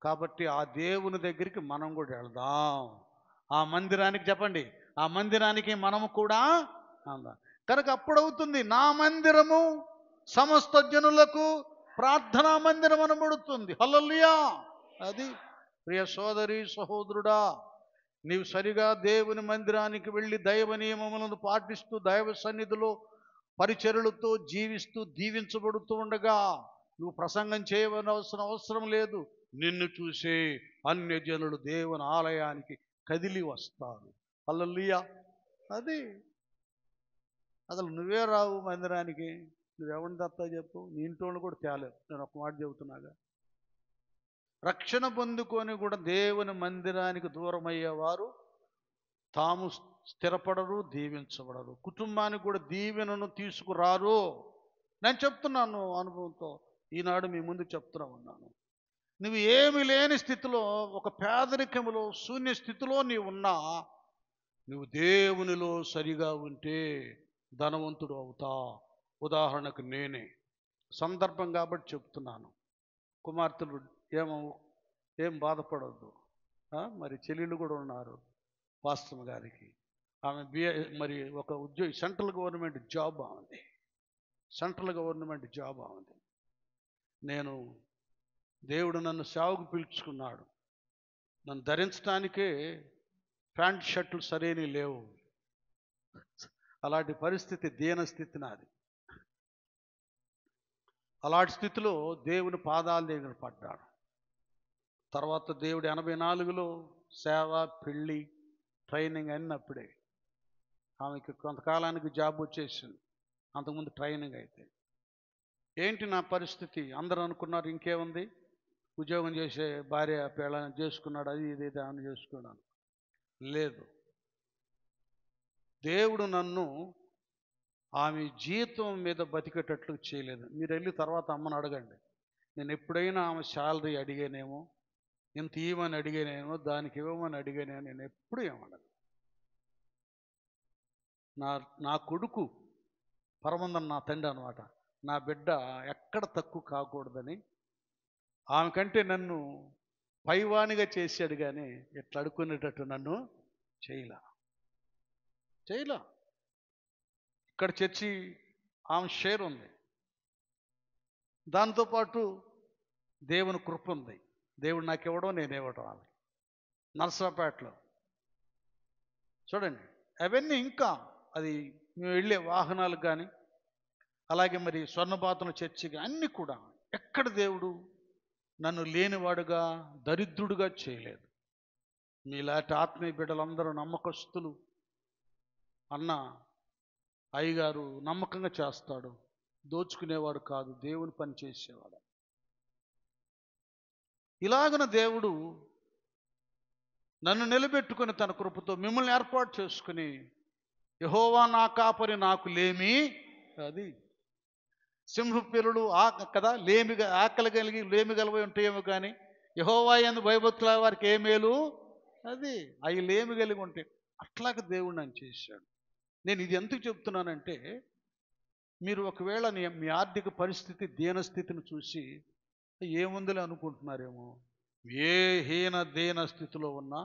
కాబట్టి ఆ దేవుని దగ్గరికి మనం కూడా వెళదాం. ఆ మందిరానికి, చెప్పండి, ఆ మందిరానికి మనము కూడా అందాం. కనుక అప్పుడవుతుంది నా మందిరము సమస్త జనులకు ప్రార్థనా మందిరం అనబడుతుంది. హల్లెలూయా. అది ప్రియ సోదరి సహోదరుడా, నీవు సరిగా దేవుని మందిరానికి వెళ్ళి దైవ నియమములను పాటిస్తూ దైవ సన్నిధిలో పరిచర్యలతో జీవిస్తూ దీవించబడుతూ ఉండగా నువ్వు ప్రసంగం చేయవలసిన అవసరం లేదు. నిన్ను చూసే అన్యజనులు దేవుని ఆలయానికి కదిలి వస్తారు. హల్లెలూయా. అది అసలు నువ్వే రావు మందిరానికి, నువ్వెవరిని తప్ప చెప్పు. నీ ఇంట్లో కూడా తేలేవు. నేను ఒక మాట చెబుతున్నాగా, రక్షణ పొందుకొని కూడా దేవుని మందిరానికి దూరం అయ్యేవారు తాము స్థిరపడరు, దీవించబడరు, కుటుంబానికి కూడా దీవెనను తీసుకురారు. నేను చెప్తున్నాను అనుభవంతో, ఈనాడు మీ ముందు చెప్తున్నా ఉన్నాను. నువ్వు ఏమి లేని స్థితిలో, ఒక పేదరికములో, శూన్య స్థితిలో నీవు ఉన్నా, నువ్వు దేవునిలో సరిగా ఉంటే ధనవంతుడు అవుతా. ఉదాహరణకు నేనే, సందర్భం కాబట్టి చెప్తున్నాను. కుమార్తెలు ఏం బాధపడద్దు. మరి చెల్లెళ్ళు కూడా ఉన్నారు పాస్టర్ గారికి. ఆమె మరి ఒక ఉద్యోగి, సెంట్రల్ గవర్నమెంట్ జాబ్ ఆమెది. సెంట్రల్ గవర్నమెంట్ జాబ్ ఆమెది. నేను దేవుడు నన్ను సేవకు పిలుచుకున్నాడు. నన్ను ధరించడానికే ప్యాంట్ షర్ట్లు సరైనవి లేవు. అలాంటి పరిస్థితి, దీనస్థితి నాది. అలాంటి స్థితిలో దేవుని పాదాల దగ్గర పడ్డాడు. తర్వాత దేవుడు 84లో సేవ, పెళ్ళి, ట్రైనింగ్ అన్నప్పుడే ఆమెకి కొంతకాలానికి జాబ్ వచ్చేసింది. అంతకుముందు ట్రైనింగ్ అయితే ఏంటి నా పరిస్థితి? అందరూ అనుకున్నారు ఇంకేముంది, ఉద్యోగం చేసే భార్య పిల్లని చేసుకున్నాడు, అది ఇది అని చేసుకున్నాను. లేదు, దేవుడు నన్ను ఆమె జీతం మీద బతికేటట్లు చేయలేదు. మీరు వెళ్ళి తర్వాత అమ్మని అడగండి. నేను ఎప్పుడైనా ఆమె శాలరీ అడిగానేమో, ఇంత ఇవ్వమని అడిగానేమో, దానికి ఇవ్వమని అడిగానేమో, నేను ఎప్పుడు ఏమన్నాను. నా కొడుకు పరమందన నా తండ్రి అనమాట. నా బిడ్డ ఎక్కడ తక్కువ కాకూడదని ఆమె కంటే నన్ను పైవానిగా చేశాడు, కానీ ఇట్లా అడుక్కునేటట్టు నన్ను చేయలా. ఇక్కడ చర్చి ఆమె షేర్ ఉంది, దాంతోపాటు దేవుని కృప ఉంది. దేవుడు నాకు ఇవ్వడం, నేను ఇవ్వడం. ఆమె నర్సరాపేటలో చూడండి, అవన్నీ ఇంకా అది మేము వెళ్ళే వాహనాలు కానీ, అలాగే మరి స్వర్ణపాతన చర్చిగా అన్నీ కూడా ఎక్కడ దేవుడు నన్ను లేనివాడుగా, దరిద్రుడుగా చేయలేదు. మీలాంటి ఆత్మీయ బిడ్డలందరూ నమ్మకస్తులు. అన్న అయ్యగారు నమ్మకంగా చేస్తాడు, దోచుకునేవాడు కాదు, దేవుని పని చేసేవాడు. ఇలాగన దేవుడు నన్ను నిలబెట్టుకుని తన కృపతో మిమ్మల్ని ఏర్పాటు చేసుకుని, యెహోవా నా కాపరి నాకు లేమి, అది సింహపిల్లలు కదా లేమిగా ఆకలి కలిగి లేమి గలవై ఉంటాయేమో, కానీ యెహోవా యందు భయభక్తుల వారికి ఏ మేలు, అది అవి లేమి కలిగి ఉంటాయి. అట్లాగే దేవుడు నన్ను చేశాడు. నేను ఇది ఎందుకు చెప్తున్నానంటే, మీరు ఒకవేళ మీ ఆర్థిక పరిస్థితి దీనస్థితిని చూసి ఏముందిలే అనుకుంటున్నారేమో. ఏ దీన స్థితిలో ఉన్నా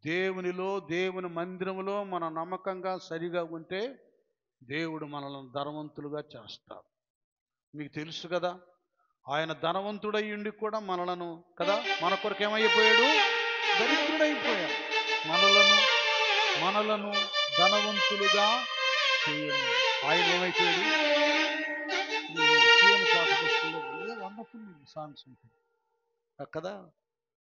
దేవునిలో, దేవుని మందిరంలో మన నమ్మకంగా సరిగా ఉంటే దేవుడు మనల్ని ధనవంతులుగా చేస్తాడు. మీకు తెలుసు కదా, ఆయన ధనవంతుడై ఉండి కూడా మనలను కదా మన కొరకు ఏమైపోయాడు, దరిద్రుడైపోయాడు. మనలను ధనవంతులుగా చేయండి. ఆయన ఏమైపోయాడు, వండర్ఫుల్ సాంగ్స్ ఉంటాయి కదా,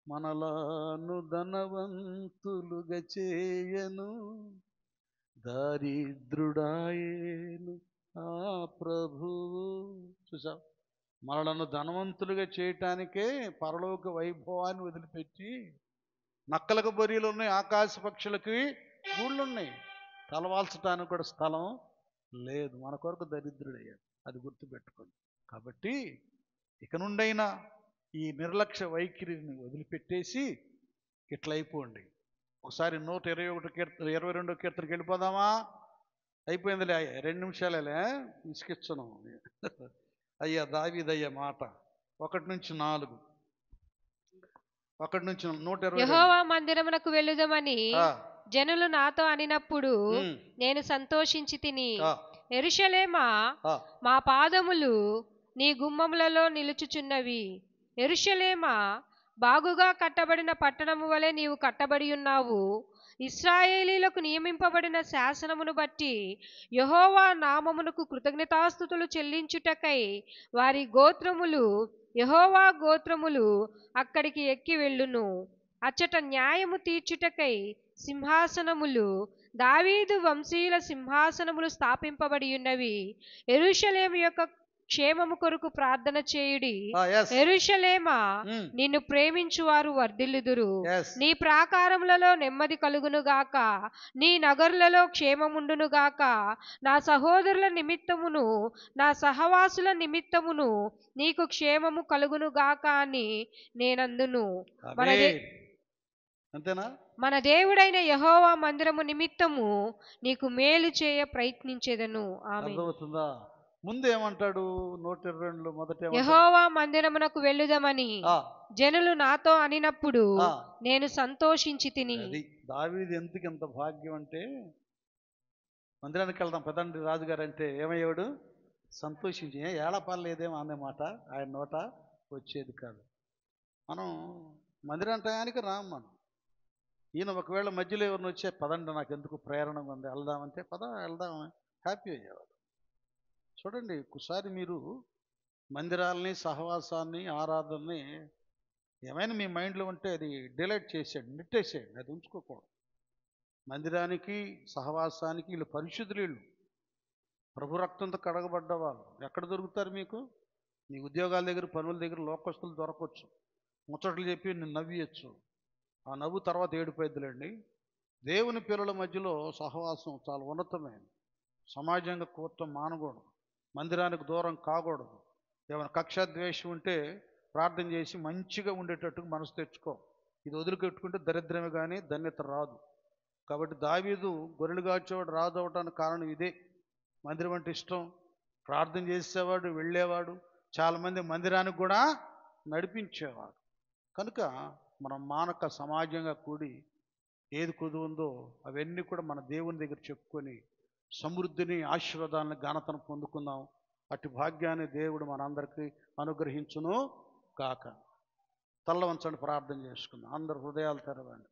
మనలను ధనవంతులుగా చేయను, దారిద్రుడాయేను ఆ ప్రభువు. చూసావు, మనలను ధనవంతులుగా చేయటానికే పరలోక వైభవాన్ని వదిలిపెట్టి నక్కలకు బొరియలు ఉన్నాయి, ఆకాశ పక్షులకి గూళ్ళు ఉన్నాయి, తలవాల్చడానికి కూడా స్థలం లేదు. మన కొరకు దరిద్రుడయ్యాడు, అది గుర్తుపెట్టుకోండి. కాబట్టి ఇక నుండైనా ఈ నిర్లక్ష్య వైఖరిని వదిలిపెట్టేసి ఇట్లా అయిపోండి. ఒకసారి 121 కీర్తన 22వ కీర్తనకి వెళ్ళిపోదామా? అయిపోయిందిలే, 2 నిమిషాలే ఇసుకిచ్చను. అయ్యా దావీదయ్య మాట 1 నుంచి 4, 1 నుంచి 120. యెహోవా మందిరమునకు వెళ్ళుదమని జనులు నాతో అనినప్పుడు నేను సంతోషించి తిని, యెరూషలేమా మా పాదములు నీ గుమ్మములలో నిలుచుచున్నవి. యెరూషలేమా బాగుగా కట్టబడిన పట్టణము వలె నీవు కట్టబడి ఉన్నావు. ఇశ్రాయేలీలకు నియమింపబడిన శాసనమును బట్టి యెహోవా నామమునకు కృతజ్ఞతాస్తుతులు చెల్లించుటకై వారి గోత్రములు, యెహోవా గోత్రములు అక్కడికి ఎక్కి వెళ్ళును. అచ్చట న్యాయము తీర్చుటకై సింహాసనములు, దావీదు వంశీయుల సింహాసనములు స్థాపింపబడి ఉన్నవి. యెరూషలేము యొక్క క్షేమము కొరకు ప్రార్థన చేయుడి. యెరూషలేమా నిన్ను ప్రేమించువారు వర్ధిల్లుదురు. నీ ప్రాకారములలో నెమ్మది కలుగును గాక, నీ నగరులలో క్షేమముండును గాక. నా సహోదరుల నిమిత్తమును నా సహవాసుల నిమిత్తమును నీకు క్షేమము కలుగును గాక అని నేనందును. మన దేవుడైన యెహోవా మందిరము నిమిత్తము నీకు మేలు చేయ ప్రయత్నించేదను. ఆమేన్. ముందు ఏమంటాడు 122లో మొదట, యెహోవా మందిరమునకు వెళ్ళుదమని జనులు నాతో అనినప్పుడు నేను సంతోషించి తిని. దావీదు ఎందుకు ఎంత భాగ్యం అంటే, మందిరానికి వెళ్దాం పదండి రాజుగారు అంటే ఏమయ్యాడు, సంతోషించి. ఏళపాలేదేమో అనే మాట ఆయన నోట వచ్చేది కాదు. మనం మందిరానికి రాము. మనం ఈయన ఒకవేళ మధ్యలో ఎవరిని వచ్చే పదండి నాకు ఎందుకు ప్రేరణ ఉంది వెళ్దామంటే వెళ్దాం హ్యాపీ అయ్యేవాడు. చూడండి, ఒకసారి మీరు మందిరాలని, సహవాసాన్ని, ఆరాధనని ఏమైనా మీ మైండ్లో ఉంటే అది డిలీట్ చేసేయండి, నెట్టేసేయండి, అది ఉంచుకోకూడదు. మందిరానికి, సహవాసానికి వీళ్ళు పరిశుద్ధులు, వీళ్ళు ప్రభు రక్తంతో కడగబడ్డ వాళ్ళు. ఎక్కడ దొరుకుతారు మీకు? మీ ఉద్యోగాల దగ్గర, పనుల దగ్గర లోకస్తులు దొరకవచ్చు, ముచ్చట్లు చెప్పి నిన్ను నవ్వియచ్చు. ఆ నవ్వు తర్వాత ఏడిపోయిద్దులండి. దేవుని పిల్లల మధ్యలో సహవాసం చాలా ఉన్నతమైనది. సమాజంగా కూర్చొని మానకూడదు, మందిరానికి దూరం కాకూడదు. ఏమైనా కక్ష ద్వేషం ఉంటే ప్రార్థన చేసి మంచిగా ఉండేటట్టుగా మనసు తెచ్చుకో. ఇది వదిలిపెట్టుకుంటే దరిద్రమే కానీ ధన్యత రాదు. కాబట్టి దావీదు గొర్రెలు కాచేవాడు రాజు అవటానికి కారణం ఇదే. మందిరం అంటే ఇష్టం, ప్రార్థన చేసేవాడు, వెళ్ళేవాడు, చాలామంది మందిరానికి కూడా నడిపించేవాడు. కనుక మనం మానక సమాజంగా కూడి ఏది కుదువుందో అవన్నీ కూడా మన దేవుని దగ్గర చెప్పుకొని సమృద్ధిని, ఆశీర్వాదాలను, ఘనతను పొందుకుందాం. అటు భాగ్యాన్ని దేవుడు మనందరికీ అనుగ్రహించును కాక. తల్ల వంచండి, ప్రార్థన చేసుకుందాం. అందరు హృదయాలు తెరవండి.